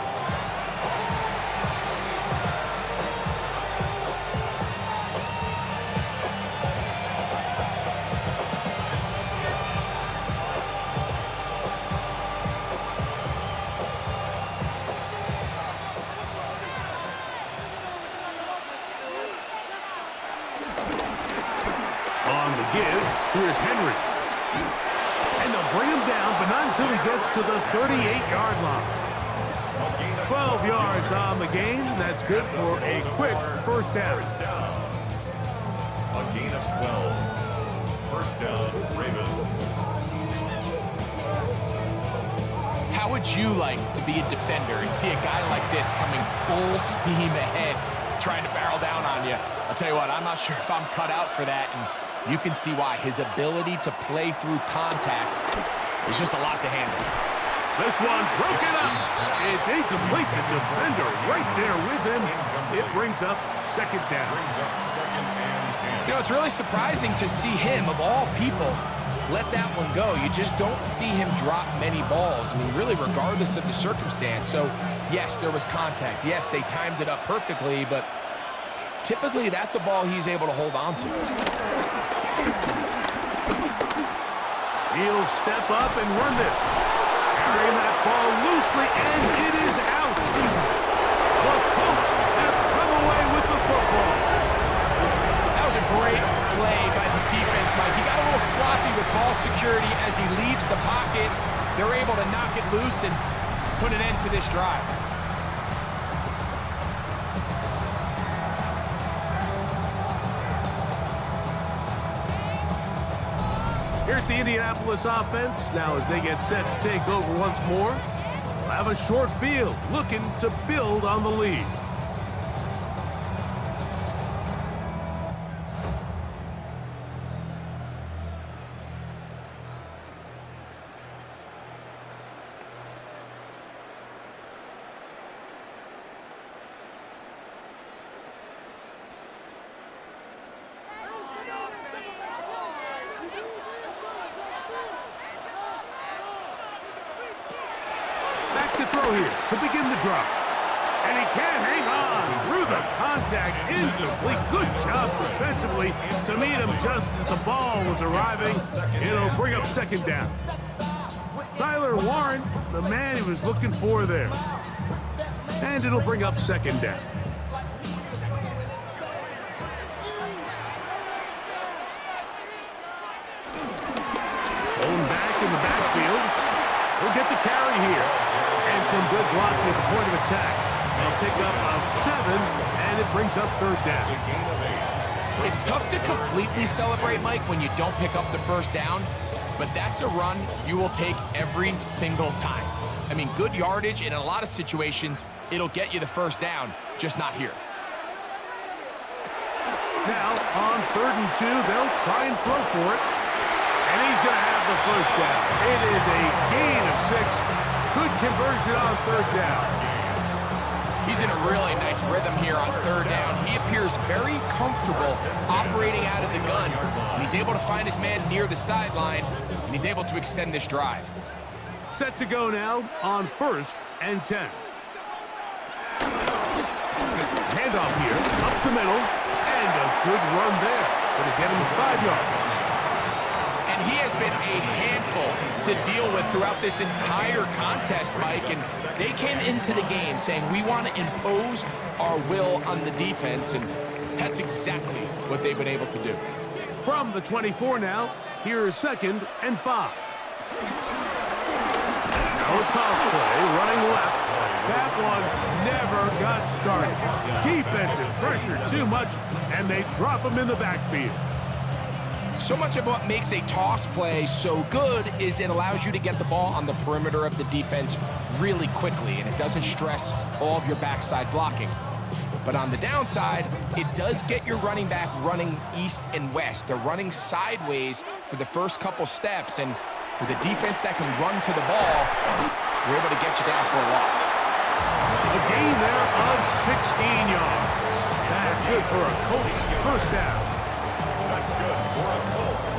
Here's Henry. And they'll bring him down, but not until he gets to the 38-yard line. 12 yards on the game. That's good for a quick 1st down. A gain of 12. 1st down, Ravens. How would you like to be a defender and see a guy like this coming full steam ahead, trying to barrel down on you? I'll tell you what, I'm not sure if I'm cut out for that, and you can see why. His ability to play through contact is just a lot to handle. This one broken up. It's incomplete. The defender right there with him. It brings up 2nd down. You know, it's really surprising to see him, of all people, let that one go. You just don't see him drop many balls. I mean, really, regardless of the circumstance. So, yes, there was contact. Yes, they timed it up perfectly, but typically that's a ball he's able to hold on to. He'll step up and run this. Carrying that ball loosely, and it is out. The Colts have come away with the football. That was a great play by the defense, Mike. He got a little sloppy with ball security as he leaves the pocket. They're able to knock it loose and put an end to this drive. Here's the Indianapolis offense. Now as they get set to take over once more, we'll have a short field looking to build on the lead. to begin the drive. And he can't hang on through the contact. Incomplete. Good job defensively to meet him just as the ball was arriving. It'll bring up second down. Tyler Warren, the man he was looking for there. And it'll bring up second down. Going back in the backfield. He'll get the carry here. And some good blocking at the point of attack. A pickup of 7, and it brings up third down. It's tough to completely celebrate, Mike, when you don't pick up the first down, but that's a run you will take every single time. I mean, good yardage, and in a lot of situations, it'll get you the first down, just not here. Now, on 3rd and 2, they'll try and throw for it, and he's going to have the first down. It is a gain of 6. Good conversion on 3rd down. He's in a really nice rhythm here on 3rd down. He appears very comfortable operating out of the gun. And he's able to find his man near the sideline, and he's able to extend this drive. Set to go now on 1st and 10. Handoff here, up the middle, and a good run there. Going to get him 5 yards. And he has been a handful to deal with throughout this entire contest, Mike. And they came into the game saying, we want to impose our will on the defense. And that's exactly what they've been able to do. From the 24 now, here is 2nd and 5. Now a toss play, running left. That one never got started. Defensive pressure too much, and they drop him in the backfield. So much of what makes a toss play so good is it allows you to get the ball on the perimeter of the defense really quickly, and it doesn't stress all of your backside blocking. But on the downside, it does get your running back running east and west. They're running sideways for the first couple steps, and with a defense that can run to the ball, we're able to get you down for a loss. A gain there of 16 yards. That's good for a Colts first down. That's good for a Colts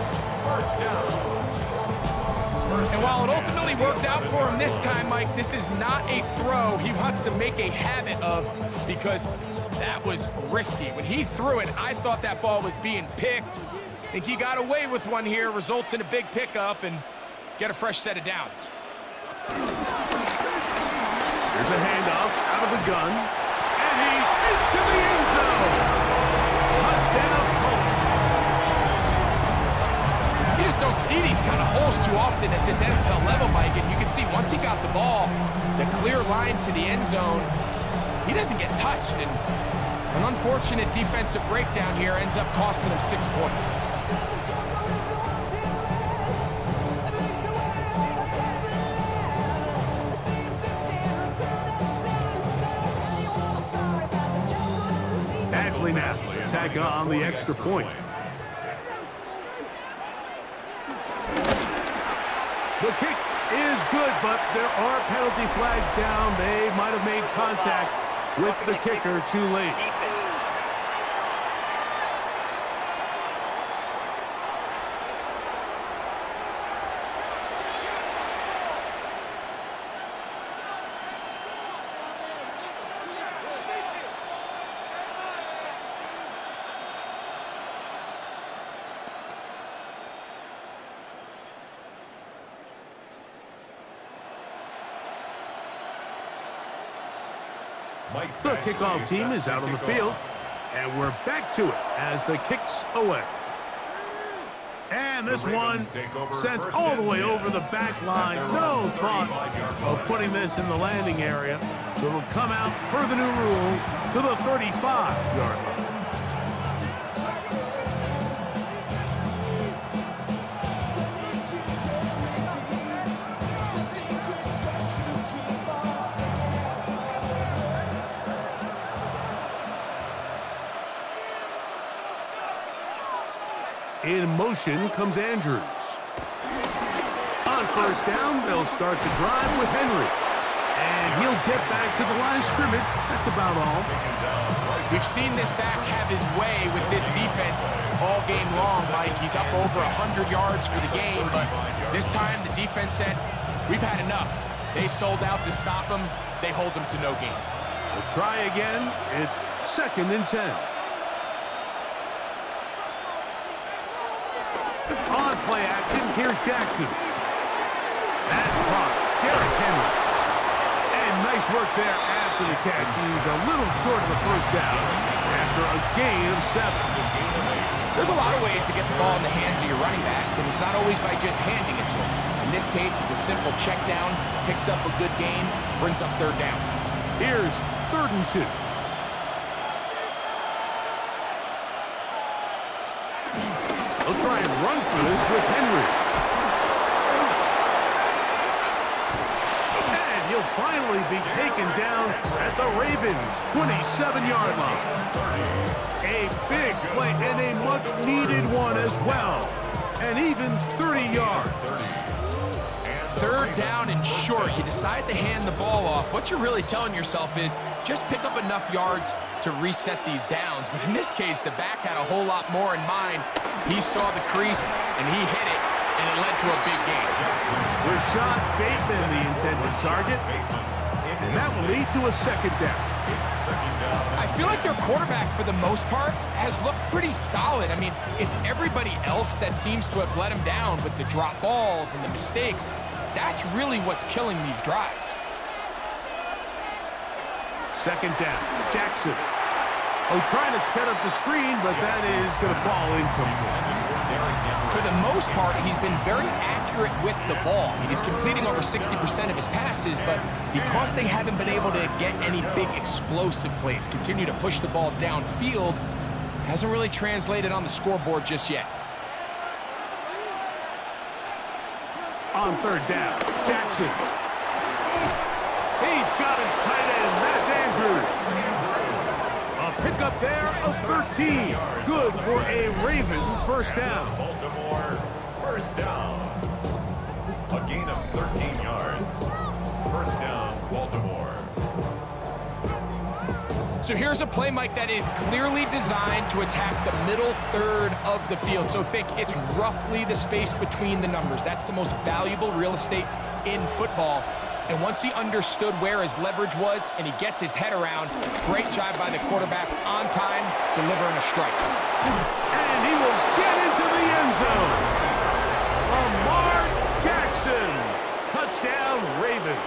first down. And while it ultimately worked out for him this time, Mike, this is not a throw he wants to make a habit of, because that was risky. When he threw it, I thought that ball was being picked. I think he got away with one here, results in a big pickup, and get a fresh set of downs. Here's a handoff out of the gun, and he's into the end zone. Touchdown, Colts. You just don't see these kind of holes too often at this NFL level, Mike, and you can see once he got the ball, the clear line to the end zone, he doesn't get touched, and an unfortunate defensive breakdown here ends up costing him 6 points. Now, tag on the extra point. The kick is good, but there are penalty flags down. They might have made contact with the kicker too late. The kickoff team is out on the field, and we're back to it as the kick's away. And this one sent all the way over the back line. No thought of putting this in the landing area, so it'll come out per the new rule to the 35-yard line. In motion comes Andrews. On first down, they'll start the drive with Henry. And he'll get back to the line of scrimmage. That's about all. We've seen this back have his way with this defense all game long, Mike. He's up over 100 yards for the game, but this time the defense said, we've had enough. They sold out to stop him. They hold him to no gain. We'll try again. It's 2nd and 10. On play action, here's Jackson. That's caught. Derrick Henry. And nice work there after the catch. He's a little short of the first down after a gain of 7. There's a lot of ways to get the ball in the hands of your running backs, and it's not always by just handing it to them. In this case, it's a simple check down, picks up a good gain, brings up 3rd down. Here's 3rd and 2. They'll try and run for this with Henry. And he'll finally be taken down at the Ravens' 27-yard line. A big play and a much-needed one as well. And even 30 yards. 3rd down and short. You decide to hand the ball off. What you're really telling yourself is just pick up enough yards to reset these downs. But in this case, the back had a whole lot more in mind. He saw the crease, and he hit it, and it led to a big gain. Rashad Bateman, the intended target. And that will lead to a 2nd down. I feel like their quarterback, for the most part, has looked pretty solid. I mean, it's everybody else that seems to have let him down with the drop balls and the mistakes. That's really what's killing these drives. 2nd down. Jackson. Oh, trying to set up the screen, but that is going to fall incomplete. For the most part, he's been very accurate with the ball. I mean, he's completing over 60% of his passes, but because they haven't been able to get any big explosive plays, continue to push the ball downfield, hasn't really translated on the scoreboard just yet. On 3rd down, Jackson. He's got his tight end. That's Andrews. A pickup there of 13. Good for a Raven 1st down. Baltimore, 1st down. A gain of 13 yards. 1st down, Baltimore. So here's a play, Mike, that is clearly designed to attack the middle 3rd of the field. So think it's roughly the space between the numbers. That's the most valuable real estate in football. And once he understood where his leverage was and he gets his head around, great job by the quarterback on time, delivering a strike. And he will get into the end zone. Lamar Jackson. Touchdown, Ravens.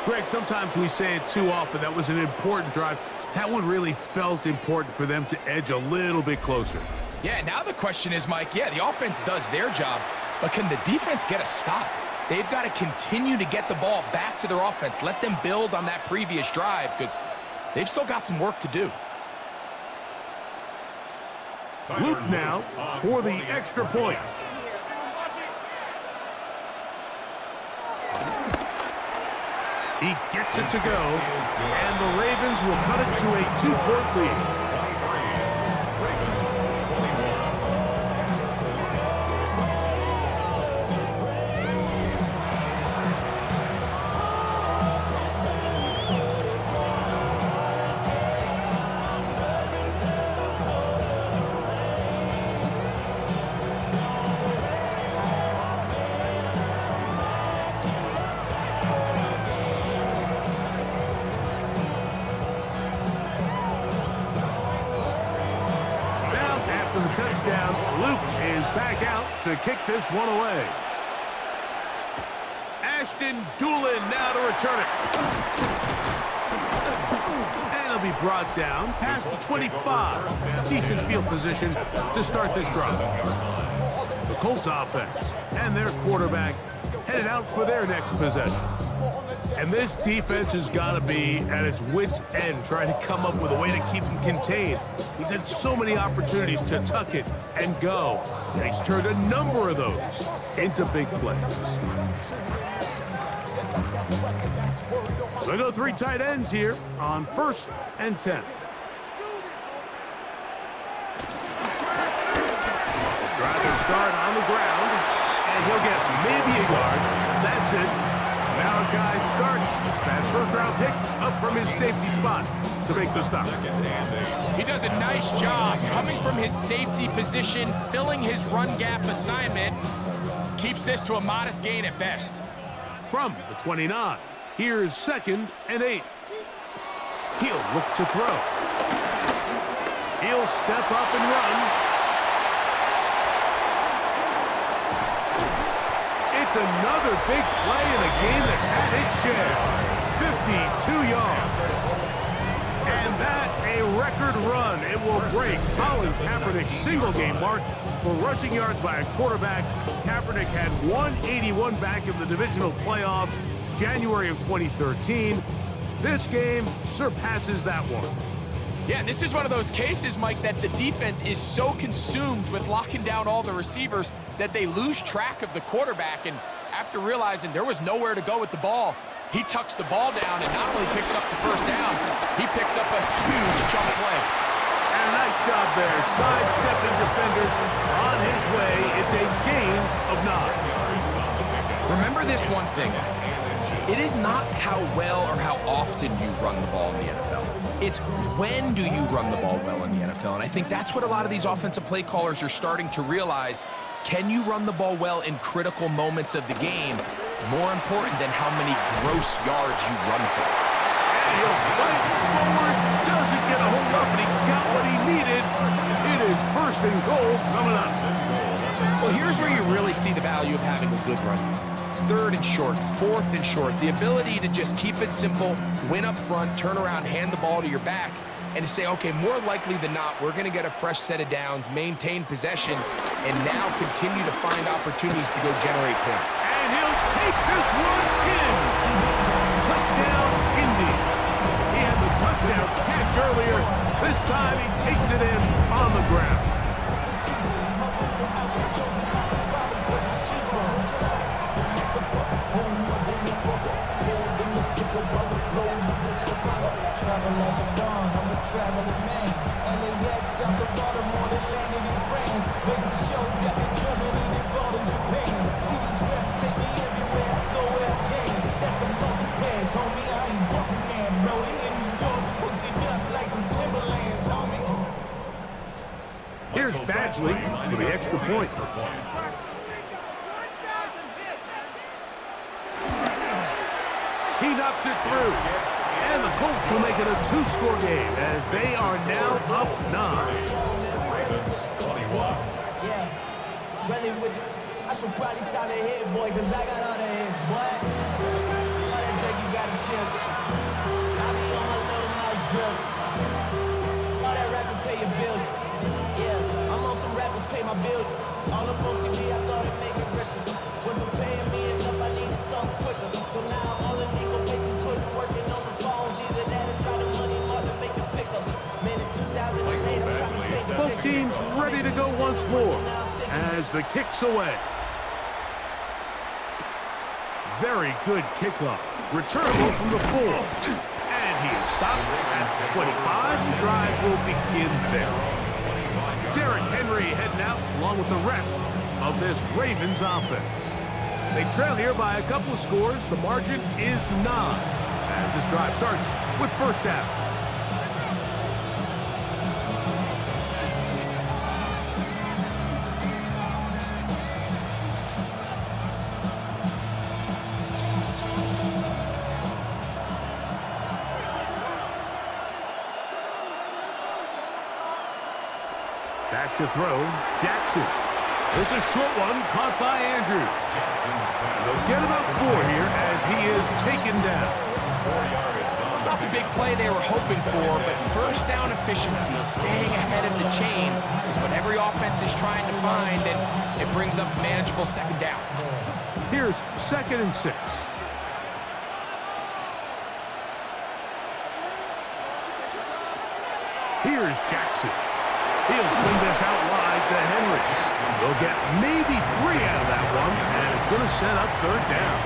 Greg, sometimes we say it too often. That was an important drive. That one really felt important for them to edge a little bit closer. Yeah, now the question is, Mike, yeah, the offense does their job, but can the defense get a stop? They've got to continue to get the ball back to their offense. Let them build on that previous drive because they've still got some work to do. Luke now for the extra point. He gets it to go, and the Ravens will cut it to a 2-point lead. Touchdown. Luke is back out to kick this one away. Ashton Doolin now to return it. And he'll be brought down past the 25. Decent field position to start this drive. The Colts offense and their quarterback headed out for their next possession. And this defense has got to be at its wits' end, trying to come up with a way to keep him contained. He's had so many opportunities to tuck it and go, and he's turned a number of those into big plays. We'll go 3 tight ends here on 1st and 10. Drive to start on the ground, and he'll get maybe a yard. That's it. Now a guy starts that first-round pick up from his safety spot to make the stop. He does a nice job coming from his safety position, filling his run gap assignment. Keeps this to a modest gain at best. From the 29, here's 2nd and 8. He'll look to throw. He'll step up and run. It's another big play in a game that's had its share. 52 yards. And that a record run. It will break Colin Kaepernick's single-game mark for rushing yards by a quarterback. Kaepernick had 181 back in the divisional playoff January of 2013. This game surpasses that one. Yeah, this is one of those cases, Mike, that the defense is so consumed with locking down all the receivers that they lose track of the quarterback. And after realizing there was nowhere to go with the ball, he tucks the ball down and not only picks up the first down, he picks up a huge chunk play. And a nice job there, sidestepping defenders on his way. It's a gain of 9. Remember this one thing. It is not how well or how often you run the ball in the NFL. It's when do you run the ball well in the NFL. And I think that's what a lot of these offensive play callers are starting to realize. Can you run the ball well in critical moments of the game? More important than how many gross yards you run for. And he'll fight forward, doesn't get a hold up, and he got what he needed. It is 1st and goal coming up. Well, here's where you really see the value of having a good run game. 3rd and short, 4th and short. The ability to just keep it simple, win up front, turn around, hand the ball to your back, and to say, okay, more likely than not, we're going to get a fresh set of downs, maintain possession, and now continue to find opportunities to go generate points. And he'll take this one in. Touchdown, Indy. He had the touchdown catch earlier. This time he takes it in on the ground. Here's Badgley for the extra point. He knocks it through. And the Colts will make it a 2-score game as they are now up 9. Yeah, really with you. I should probably sound a hit, boy, because I got all the hits, boy. All that Drake, you got to chill. I be on my little mouse drill. All that rapping pay your bills. Yeah, I'm on some rappers pay my bills. All the books TV, I thought it'd make it richer. Wasn't paying me enough, I needed something quicker. So now all the legal pays me putting working on the phone. Either that or try the money hard to make the pickups. Man, it's 2008, I'm trying to pay the Both teams ready to go once more as the kick's away. Very good kickoff. Returnable from the 4. And he is stopped at 25. The drive will begin there. Derrick Henry heading out along with the rest of this Ravens offense. They trail here by a couple of scores. The margin is 9 as this drive starts with 1st down. Back to throw, Jackson. There's a short one caught by Andrews. They'll get about 4 here as he is taken down. It's not the big play they were hoping for, but first down efficiency, staying ahead of the chains, is what every offense is trying to find, and it brings up a manageable 2nd down. Here's 2nd and 6. Here's Jackson. He'll swing this out wide to Henry. They'll get maybe 3 out of that one, and it's going to set up 3rd down.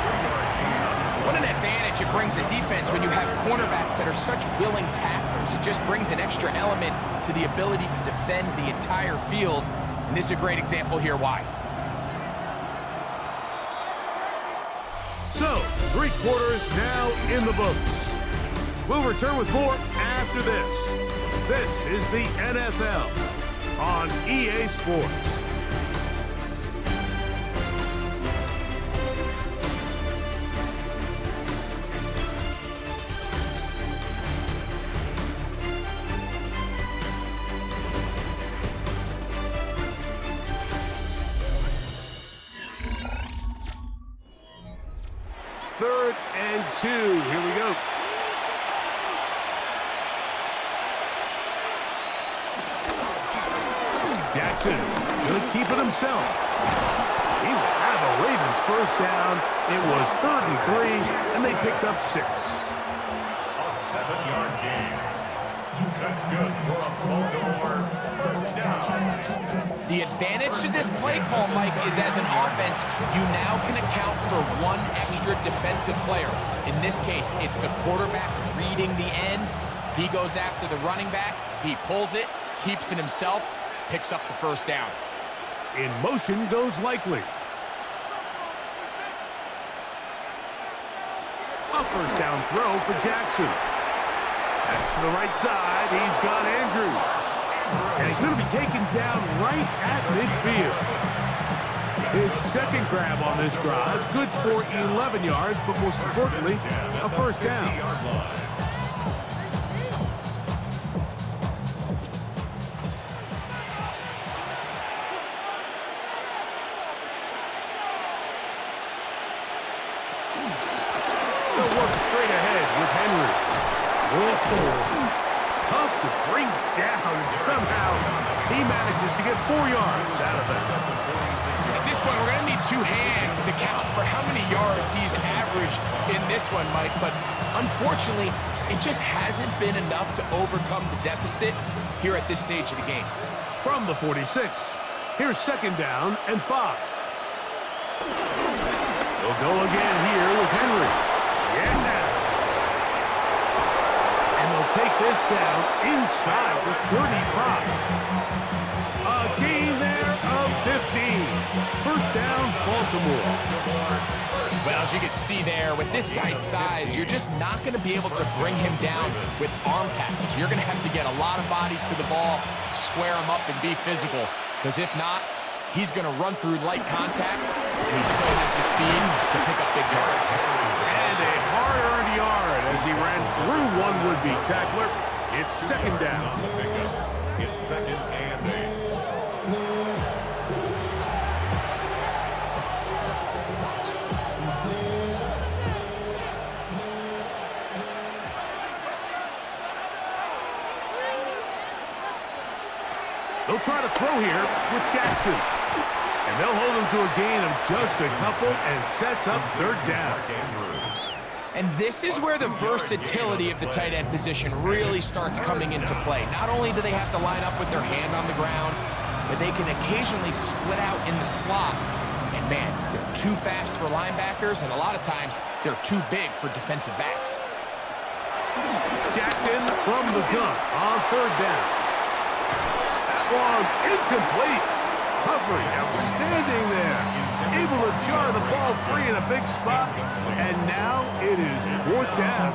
What an advantage it brings a defense when you have cornerbacks that are such willing tacklers. It just brings an extra element to the ability to defend the entire field, and this is a great example here why. So, 3 quarters now in the books. We'll return with more after this. This is the NFL on EA Sports. 3rd and 2. Here we go. Jackson going to keep it himself. He will have a Ravens first down. It was 3rd and 3, and they picked up 6. A 7-yard gain. That's good for a Baltimore first down. The advantage to this play call, Mike, is as an offense, you now can account for one extra defensive player. In this case, it's the quarterback reading the end. He goes after the running back. He pulls it, keeps it himself, picks up the first down. In motion goes Likely. A first down throw for Jackson. That's to the right side. He's got Andrews. And he's going to be taken down right at midfield. His second grab on this drive, good for 11 yards, but most importantly, a first down. They'll work straight ahead with Henry. Tough to bring down, and somehow he manages to get 4 yards out of it. At this point, we're going to need 2 hands to count for how many yards he's averaged in this one, Mike. But unfortunately, it just hasn't been enough to overcome the deficit here at this stage of the game. From the 46, here's 2nd down and 5. They'll go again here with Henry. Yeah. And they'll take this down inside the 35. A gain there of 15. First down, Baltimore. Well, as you can see there, with this guy's size, you're just not going to be able to bring him down with arm tackles. You're going to have to get a lot of bodies to the ball, square him up, and be physical. Because if not, he's going to run through light contact, and he still has the speed to pick up big yards. And a hard-earned yard as he ran through one would-be tackler. It's 2nd down. It's 2nd and 8. They'll try to throw here with Jackson. And they'll hold him to a gain of just a couple and sets up 3rd down. And this is where the versatility of the tight end position really starts coming into play. Not only do they have to line up with their hand on the ground, but they can occasionally split out in the slot. And man, they're too fast for linebackers, and a lot of times they're too big for defensive backs. Jackson from the gun on 3rd down. That one incomplete. Coverage outstanding there. Able to jar the ball free in a big spot. And now it is 4th down.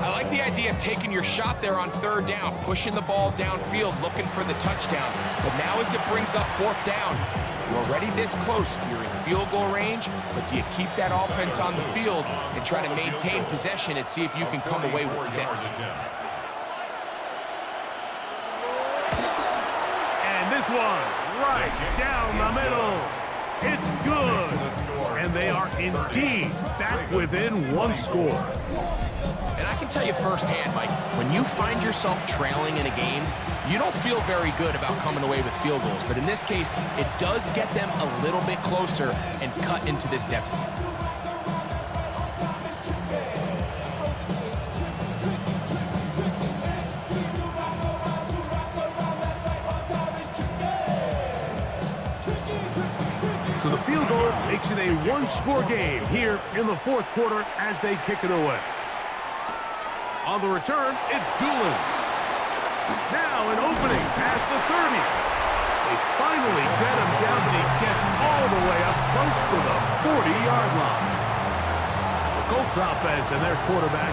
I like the idea of taking your shot there on 3rd down, pushing the ball downfield, looking for the touchdown. But now as it brings up 4th down, you're already this close. You're in field goal range, but do you keep that offense on the field and try to maintain possession and see if you can come away with 6? And this one right down the middle. It's good. And they are indeed back within 1 score. And I can tell you firsthand, Mike, when you find yourself trailing in a game, you don't feel very good about coming away with field goals. But in this case, it does get them a little bit closer and cut into this deficit. So the field goal makes it a 1-score game here in the 4th quarter as they kick it away. On the return, it's Doolin. Now an opening past the 30. They finally get him down, but he gets all the way up close to the 40-yard line. The Colts offense and their quarterback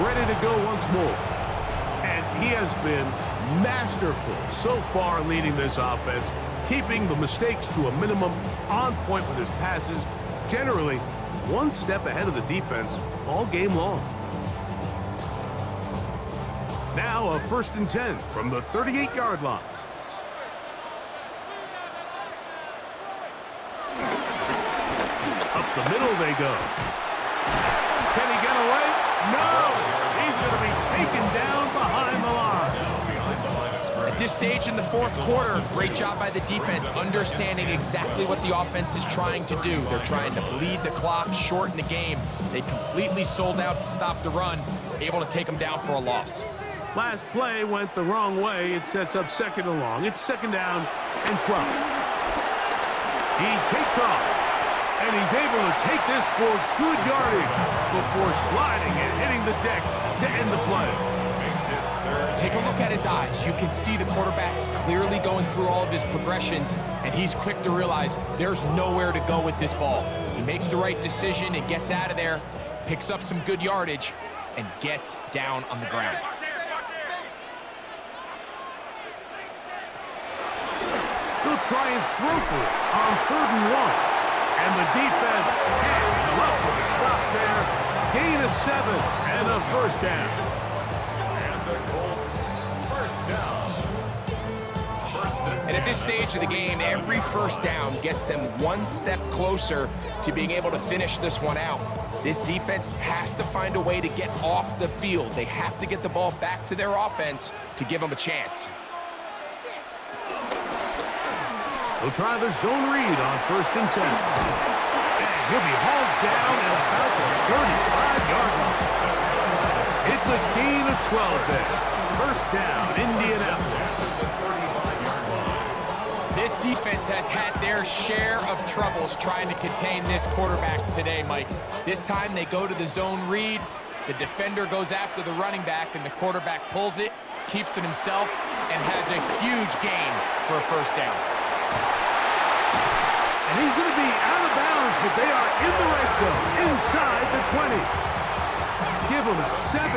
ready to go once more. And he has been masterful so far leading this offense, keeping the mistakes to a minimum, on point with his passes, generally 1 step ahead of the defense all game long. Now a 1st and 10 from the 38-yard line. Up the middle they go. Can he get away? No! He's going to be taken down behind the line. At this stage in the fourth quarter, great job by the defense, understanding exactly what the offense is trying to do. They're trying to bleed the clock, shorten the game. They completely sold out to stop the run, able to take them down for a loss. Last play went the wrong way. It sets up second and long. It's second down and 12. He takes off, and he's able to take this for good yardage before sliding and hitting the deck to end the play. Take a look at his eyes. You can see the quarterback clearly going through all of his progressions, and he's quick to realize there's nowhere to go with this ball. He makes the right decision and gets out of there, picks up some good yardage, and gets down on the ground. He'll try and throw for it on 3rd and 1. And the defense can't love with a stop there. Gain of 7 and a first down. And the Colts, first down. And at this stage of the game, every first down gets them one step closer to being able to finish this one out. This defense has to find a way to get off the field. They have to get the ball back to their offense to give them a chance. He'll try the zone read on 1st and 10. And he'll be hauled down at about the 35-yard line. It's a gain of 12 there. First down, Indianapolis. This defense has had their share of troubles trying to contain this quarterback today, Mike. This time they go to the zone read. The defender goes after the running back, and the quarterback pulls it, keeps it himself, and has a huge gain for a first down. And he's going to be out of bounds, but they are in the red zone, inside the 20. Give them 17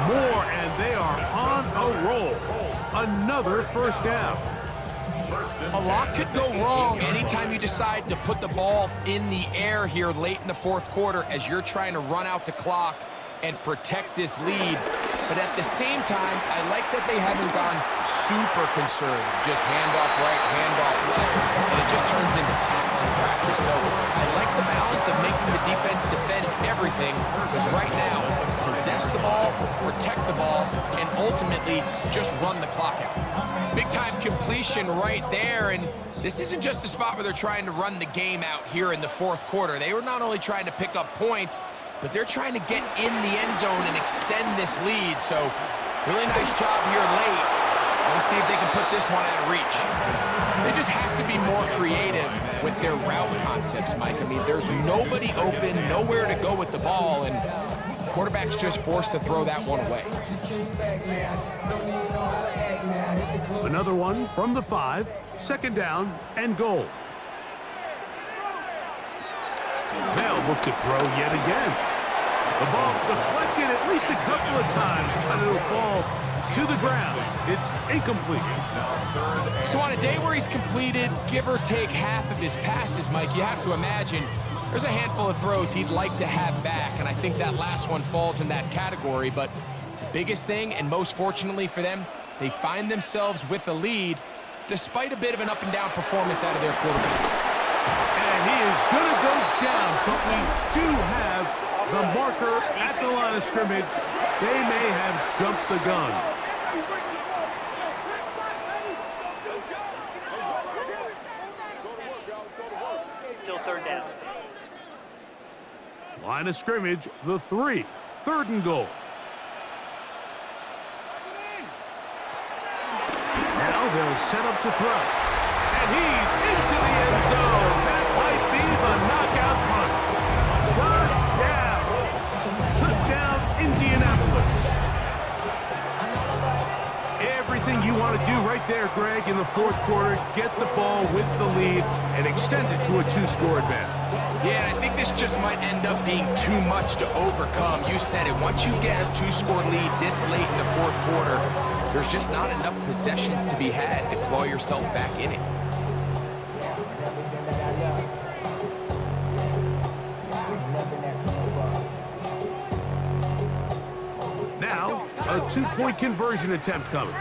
more, and they are on a roll. Another first down. A lot could go wrong anytime you decide to put the ball in the air here late in the fourth quarter as you're trying to run out the clock and protect this lead. But at the same time, I like that they haven't gone super conservative. Just handoff right, handoff left, and it just turns into tackling practice. So I like the balance of making the defense defend everything, because right now, possess the ball, protect the ball, and ultimately just run the clock out. Big-time completion right there, and this isn't just a spot where they're trying to run the game out here in the fourth quarter. They were not only trying to pick up points, but they're trying to get in the end zone and extend this lead. So really nice job here late. Let's see if they can put this one out of reach. They just have to be more creative with their route concepts, Mike. I mean, there's nobody open, nowhere to go with the ball, and the quarterback's just forced to throw that one away. Another one from the 5, second down and goal. They'll look to throw yet again. The ball's deflected at least a couple of times, but it'll fall to the ground. It's incomplete. So on a day where he's completed, give or take half of his passes, Mike, you have to imagine there's a handful of throws he'd like to have back, and I think that last one falls in that category. But the biggest thing, and most fortunately for them, they find themselves with a lead despite a bit of an up-and-down performance out of their quarterback. And he is going to go down, but we do have the marker at the line of scrimmage. They may have jumped the gun. Still third down. Line of scrimmage, the 3, 3rd and goal. Now they'll set up to throw. And he's into the end zone. That might be the knockout punch. Touchdown. Touchdown, Indianapolis. Everything you want to do right there, Greg, in the fourth quarter, get the ball with the lead and extend it to a 2-score advantage. Yeah, I think this just might end up being too much to overcome. You said it. Once you get a 2-score lead this late in the fourth quarter, there's just not enough possessions to be had to claw yourself back in it. Now, a 2-point conversion attempt coming.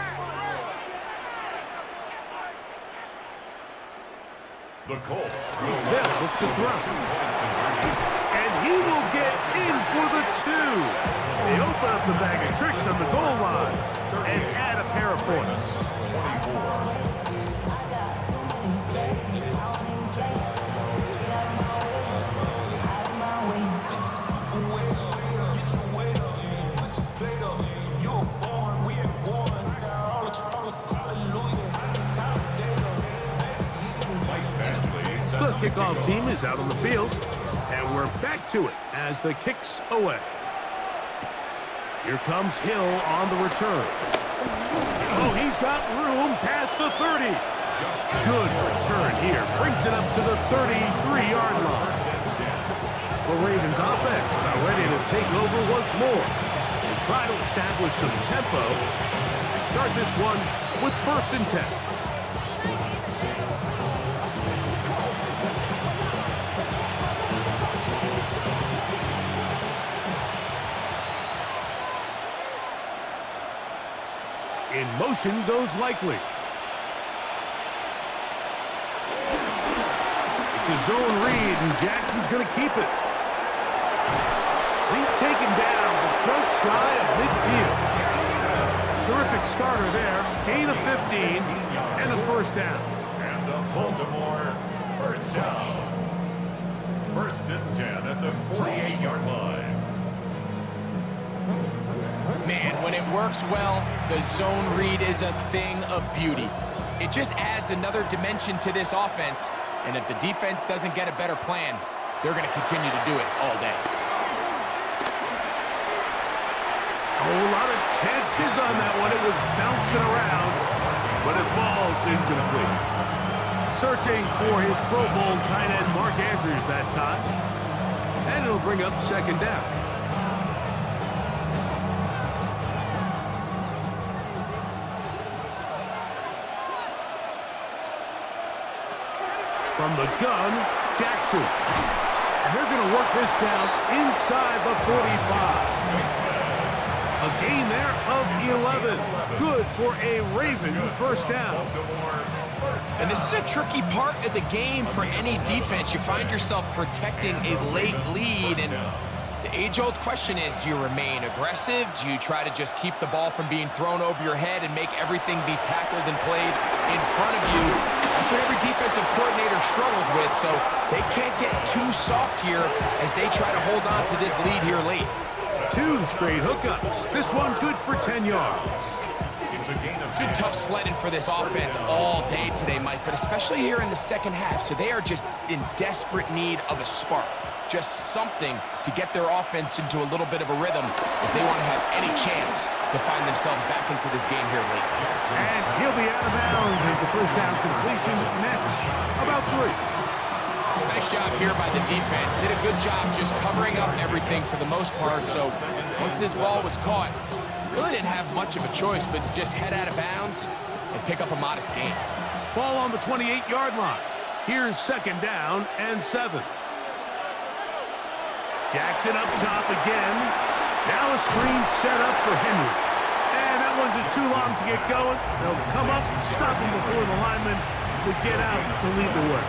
The Colts. They'll look to throw. And he will get in for the 2. They open up the bag of tricks on the goal line and add a pair of points. 24. The kickoff team is out on the field, and we're back to it as the kick's away. Here comes Hill on the return. Oh, he's got room past the 30. Good return here. Brings it up to the 33-yard line. The Ravens offense about ready to take over once more. They try to establish some tempo as they start this one with 1st and 10. In motion goes Likely. It's a zone read, and Jackson's going to keep it. He's taken down, but just shy of midfield. Terrific starter there. Gain of 15 and a 1st down. And the Baltimore 1st down. 1st and 10 at the 48-yard line. Man, when it works well, the zone read is a thing of beauty. It just adds another dimension to this offense, and if the defense doesn't get a better plan, they're going to continue to do it all day. A whole lot of chances on that one. It was bouncing around, but it falls incomplete. Searching for his Pro Bowl tight end Mark Andrews that time, and it'll bring up 2nd down. From the gun, Jackson. And they're going to work this down inside the 45. A gain there of 11. Good for a Raven 1st down. And this is a tricky part of the game for any defense. You find yourself protecting a late lead, and the age-old question is, do you remain aggressive? Do you try to just keep the ball from being thrown over your head and make everything be tackled and played in front of you? That's what every defensive coordinator struggles with, so they can't get too soft here as they try to hold on to this lead here late. 2 straight hookups. This one good for 10 yards. It's a gain of It's been tough sledding for this offense all day today, Mike, but especially here in the 2nd half. So they are just in desperate need of a spark. Just something to get their offense into a little bit of a rhythm if they want to have any chance to find themselves back into this game here late. And he'll be out of bounds as the 1st down completion nets about 3. Nice job here by the defense. Did a good job just covering up everything for the most part. So once this ball was caught, really didn't have much of a choice but to just head out of bounds and pick up a modest gain. Ball on the 28-yard line. Here's 2nd down and 7. Jackson up top again. Now a screen set up for Henry. And that one's just too long to get going. They'll come up and stop him before the lineman could get out to lead the way.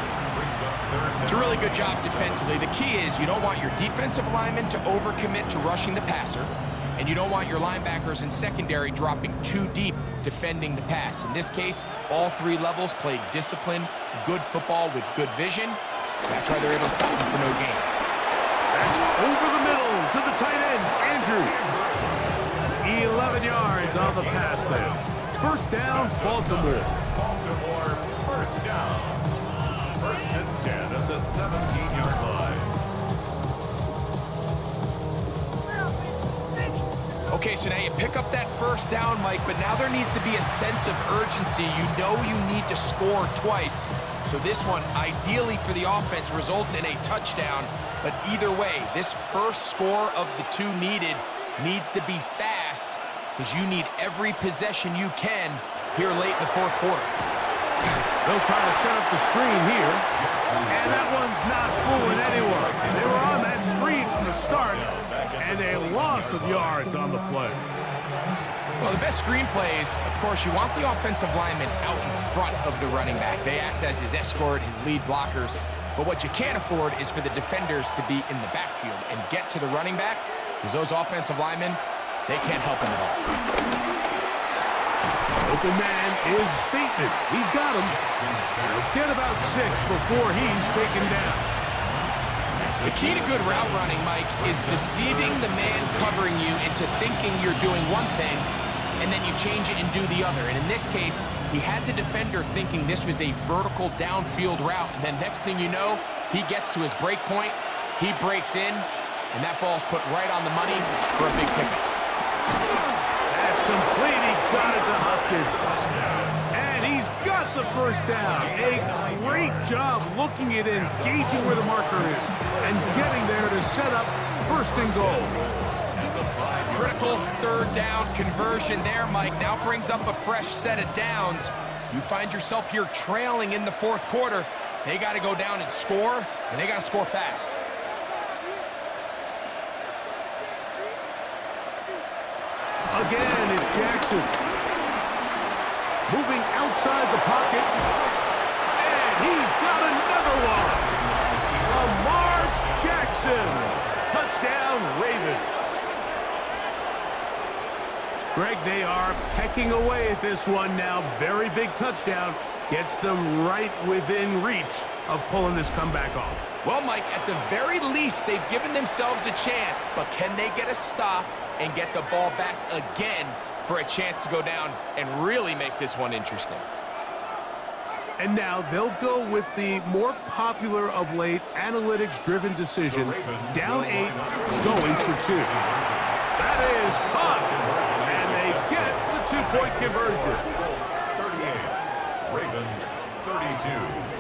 It's a really good job defensively. The key is you don't want your defensive linemen to overcommit to rushing the passer, and you don't want your linebackers in secondary dropping too deep defending the pass. In this case, all 3 levels played disciplined, good football with good vision. That's why they're able to stop him for no gain. Over the middle to the tight end, Andrews. 11 yards on the pass there. 1st down, Baltimore. Baltimore 1st down. 1st and 10 at the 17-yard line. Okay, so now you pick up that 1st down, Mike, but now there needs to be a sense of urgency. You know you need to score twice. So this one, ideally for the offense, results in a touchdown. But either way, this first score of the 2 needed needs to be fast because you need every possession you can here late in the 4th quarter. They'll try to set up the screen here. And that one's not fooling anyone. They were on that screen from the start, and a loss of yards on the play. Well, the best screen plays, of course, you want the offensive lineman out in front of the running back. They act as his escort, his lead blockers. But what you can't afford is for the defenders to be in the backfield and get to the running back, because those offensive linemen, they can't help him at all. Open man is Bateman. He's got him. He'll get about 6 before he's taken down. The key to good route running, Mike, is deceiving the man covering you into thinking you're doing one thing, and then you change it and do the other. And in this case, he had the defender thinking this was a vertical downfield route, and then next thing you know, he gets to his break point, he breaks in, and that ball's put right on the money for a big pickup. That's complete. He got it to Hopkins. And he's got the first down. A great job looking at it, engaging where the marker is, and getting there to set up 1st and goal. Critical 3rd down conversion there, Mike. Now brings up a fresh set of downs. You find yourself here trailing in the 4th quarter. They got to go down and score, and they got to score fast. Again, it's Jackson. Moving outside the pocket. And he's got another one. Lamar Jackson. Touchdown, Ravens. Greg, they are pecking away at this one now. Very big touchdown. Gets them right within reach of pulling this comeback off. Well, Mike, at the very least, they've given themselves a chance, but can they get a stop and get the ball back again for a chance to go down and really make this one interesting? And now they'll go with the more popular of late analytics-driven decision. Down 8, going for 2. That is caught. And they get the 2-point conversion. 38. Ravens 32.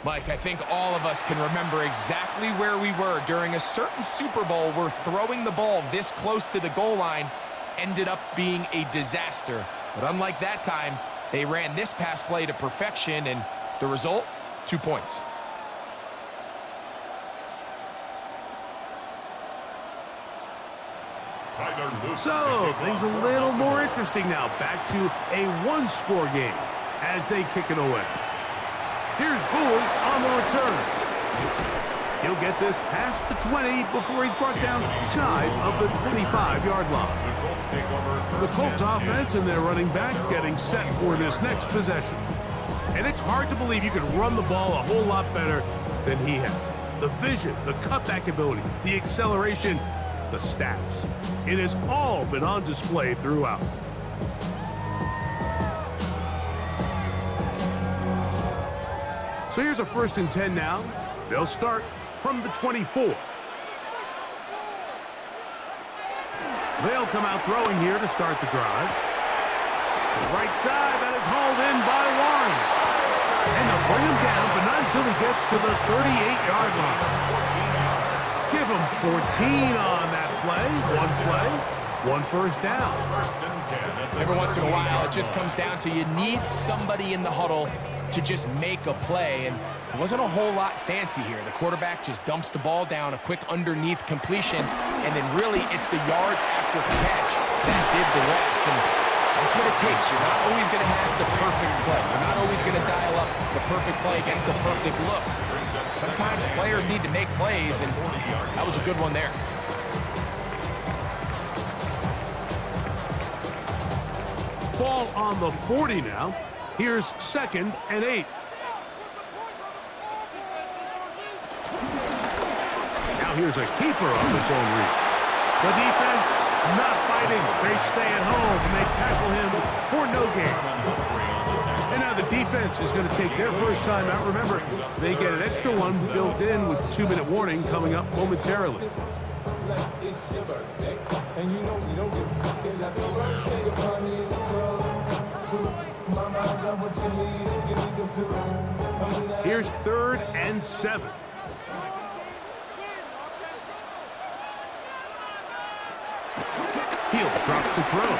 Mike, I think all of us can remember exactly where we were during a certain Super Bowl where throwing the ball this close to the goal line ended up being a disaster. But unlike that time, they ran this pass play to perfection, and the result, 2 points. So, things a little more interesting now. Back to a 1-score game as they kick it away. Here's Gould on the return. He'll get this past the 20 before he's brought down shy of the 25-yard line. The Colts offense and their running back getting set for this next possession. And it's hard to believe you can run the ball a whole lot better than he has. The vision, the cutback ability, the acceleration, the stats. It has all been on display throughout. So here's a 1st and 10 now. They'll start from the 24. They'll come out throwing here to start the drive. The right side, that is hauled in by Warren. And they'll bring him down, but not until he gets to the 38-yard line. Give him 14 on that play. 1 first down. Every once in a while, it just comes down to you need somebody in the huddle to just make a play, and it wasn't a whole lot fancy here. The quarterback just dumps the ball down, a quick underneath completion, and then really it's the yards after catch that did the rest, and that's what it takes. You're not always going to have the perfect play. You're not always going to dial up the perfect play against the perfect look. Sometimes players need to make plays, and that was a good one there. Ball on the 40 now. Here's 2nd and 8. Now here's a keeper on the zone read. The defense not fighting. They stay at home and they tackle him for no gain. And now the defense is going to take their first time out. Remember, they get an extra one built in with 2-minute warning coming up momentarily. And you know you don't get that birthday party in the club. Mama, I got what you need. Give me the feeling. Here's 3rd and 7. He'll drop to throw.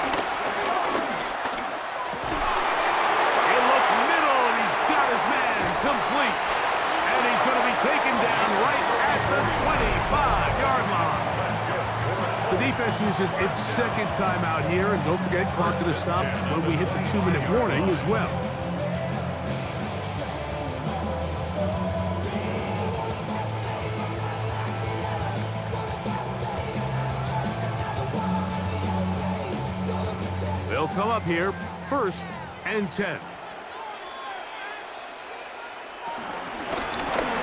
He'll look middle, and he's got his man complete. And he's going to be taken down right at the 25-yard line. The defense uses its 2nd timeout here, and don't forget, clock to the stop when we hit the 2-minute warning as well. They'll come up here, 1st and 10.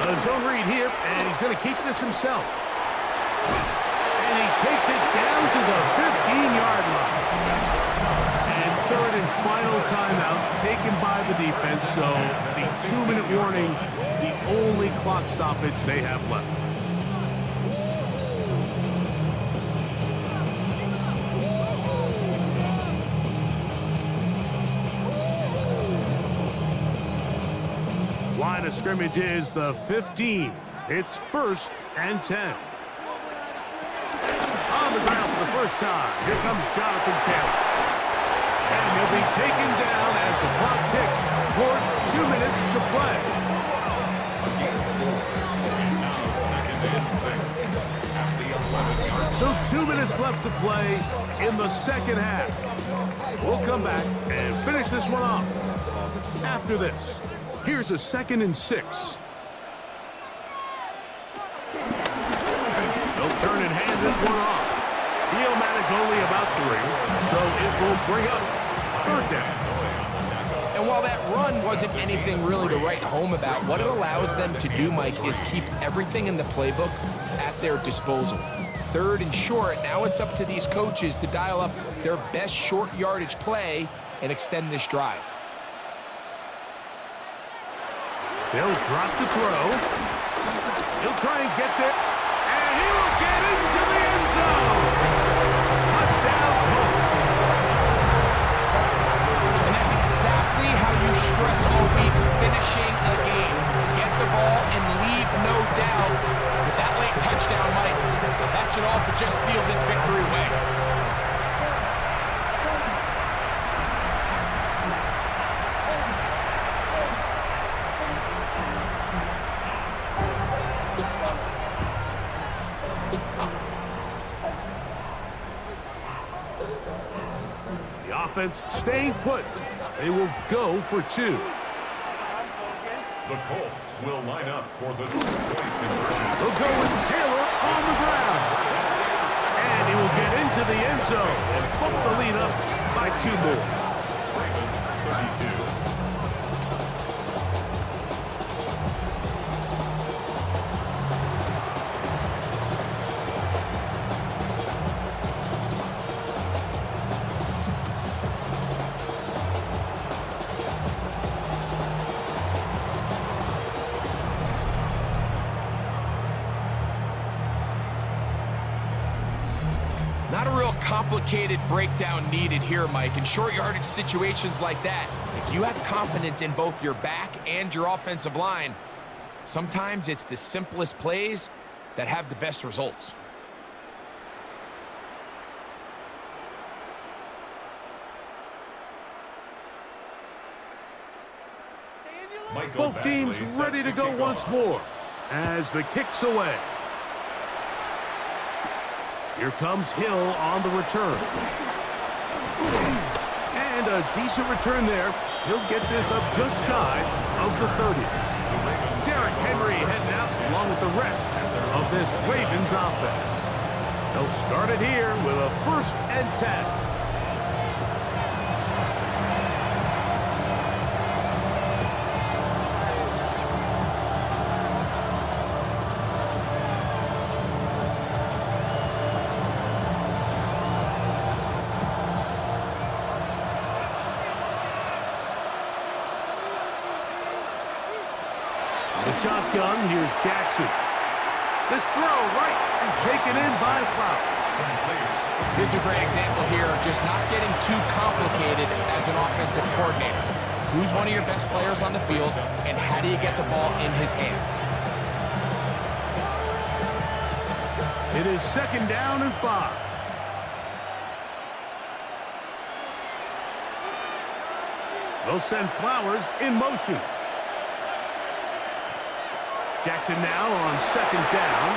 A zone read here, and he's going to keep this himself. And he takes it down to the 15-yard line. And 3rd and final timeout taken by the defense, so the 2-minute warning, the only clock stoppage they have left. Line of scrimmage is the 15. It's 1st and 10. On the ground for the first time, here comes Jonathan Taylor. And he'll be taken down as the clock ticks towards 2 minutes to play. So 2 minutes left to play in the 2nd half. We'll come back and finish this one off after this. Here's a 2nd and 6. They'll turn and hand this one off. He'll manage only about 3, so it will bring up 3rd down. And while that run wasn't anything really to write home about, what it allows them to do, Mike, is keep everything in the playbook at their disposal. 3rd and short, now it's up to these coaches to dial up their best short yardage play and extend this drive. They'll drop to throw. He'll try and get there. And he will get into the end zone. Touchdown, Colts. And that's exactly how you stress all week, finishing a game. Get the ball and leave no doubt. With that late touchdown, Mike, that should all but just seal this victory away. Offense staying put. They will go for 2. The Colts will line up for the 2-point conversion. They'll go with Taylor on the ground. And he will get into the end zone and bump the lead up by 2 more. Ravens 32. Not a real complicated breakdown needed here, Mike. In short yardage situations like that, if you have confidence in both your back and your offensive line, sometimes it's the simplest plays that have the best results. Both teams ready to go once more as the kick's away. Here comes Hill on the return. And a decent return there. He'll get this up just shy of the 30. Derrick Henry heading out along with the rest of this Ravens offense. They'll start it here with a 1st and 10. The shotgun, here's Jackson. This throw right is taken in by Flowers. This is a great example here of just not getting too complicated as an offensive coordinator. Who's one of your best players on the field, and how do you get the ball in his hands? It is 2nd down and 5. They'll send Flowers in motion. Jackson now on 2nd down.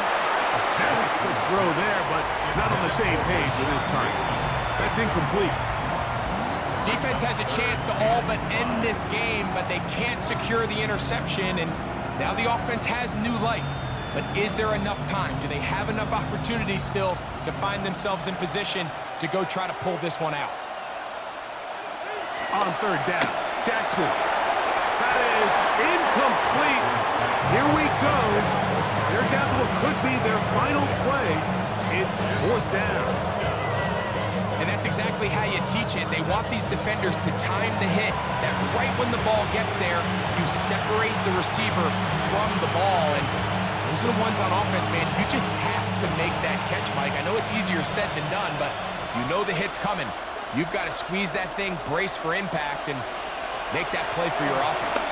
A very good throw there, but not on the same page with his target. That's incomplete. Defense has a chance to all but end this game, but they can't secure the interception, and now the offense has new life. But is there enough time? Do they have enough opportunities still to find themselves in position to go try to pull this one out? On 3rd down, Jackson. That is incomplete. Here we go. They're down to what could be their final play. It's 4th down. And that's exactly how you teach it. They want these defenders to time the hit, that right when the ball gets there, you separate the receiver from the ball. And those are the ones on offense, man. You just have to make that catch, Mike. I know it's easier said than done, but you know the hit's coming. You've got to squeeze that thing, brace for impact, and make that play for your offense.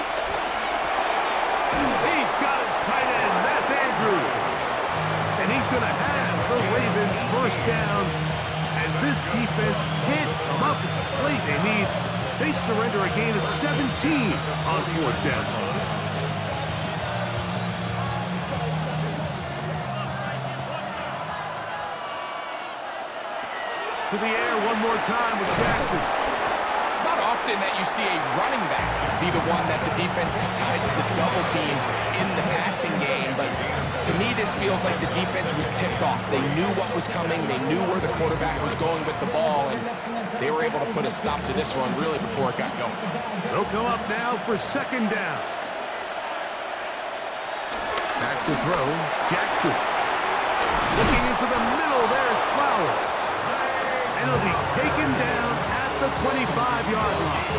He's got his tight end. That's Andrews. And he's going to have the Ravens 1st down. As this defense can't come up with the play they need, they surrender a gain of 17 on 4th down. To the air one more time with Jackson. It's not often that you see a running back be the one that the defense decides to double team in the passing game, but to me this feels like the defense was tipped off. They knew what was coming, they knew where the quarterback was going with the ball, and they were able to put a stop to this one really before it got going. They'll come up now for 2nd down. Back to throw, Jackson. Looking into the middle, there's Flowers. And it'll be taken down at the 25-yard line.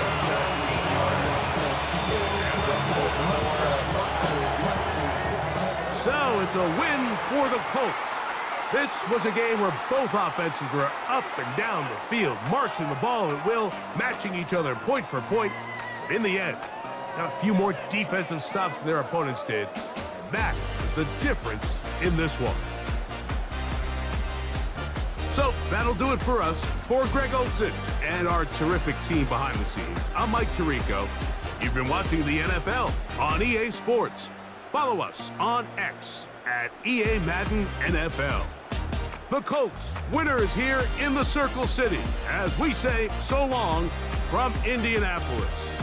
So it's a win for the Colts. This was a game where both offenses were up and down the field, marching the ball at will, matching each other point for point. But in the end, got a few more defensive stops than their opponents did. That is the difference in this one. So that'll do it for us. For Greg Olson and our terrific team behind the scenes, I'm Mike Tirico. You've been watching the NFL on EA Sports. Follow us on X at EA Madden NFL. The Colts, winners here in the Circle City, as we say so long from Indianapolis.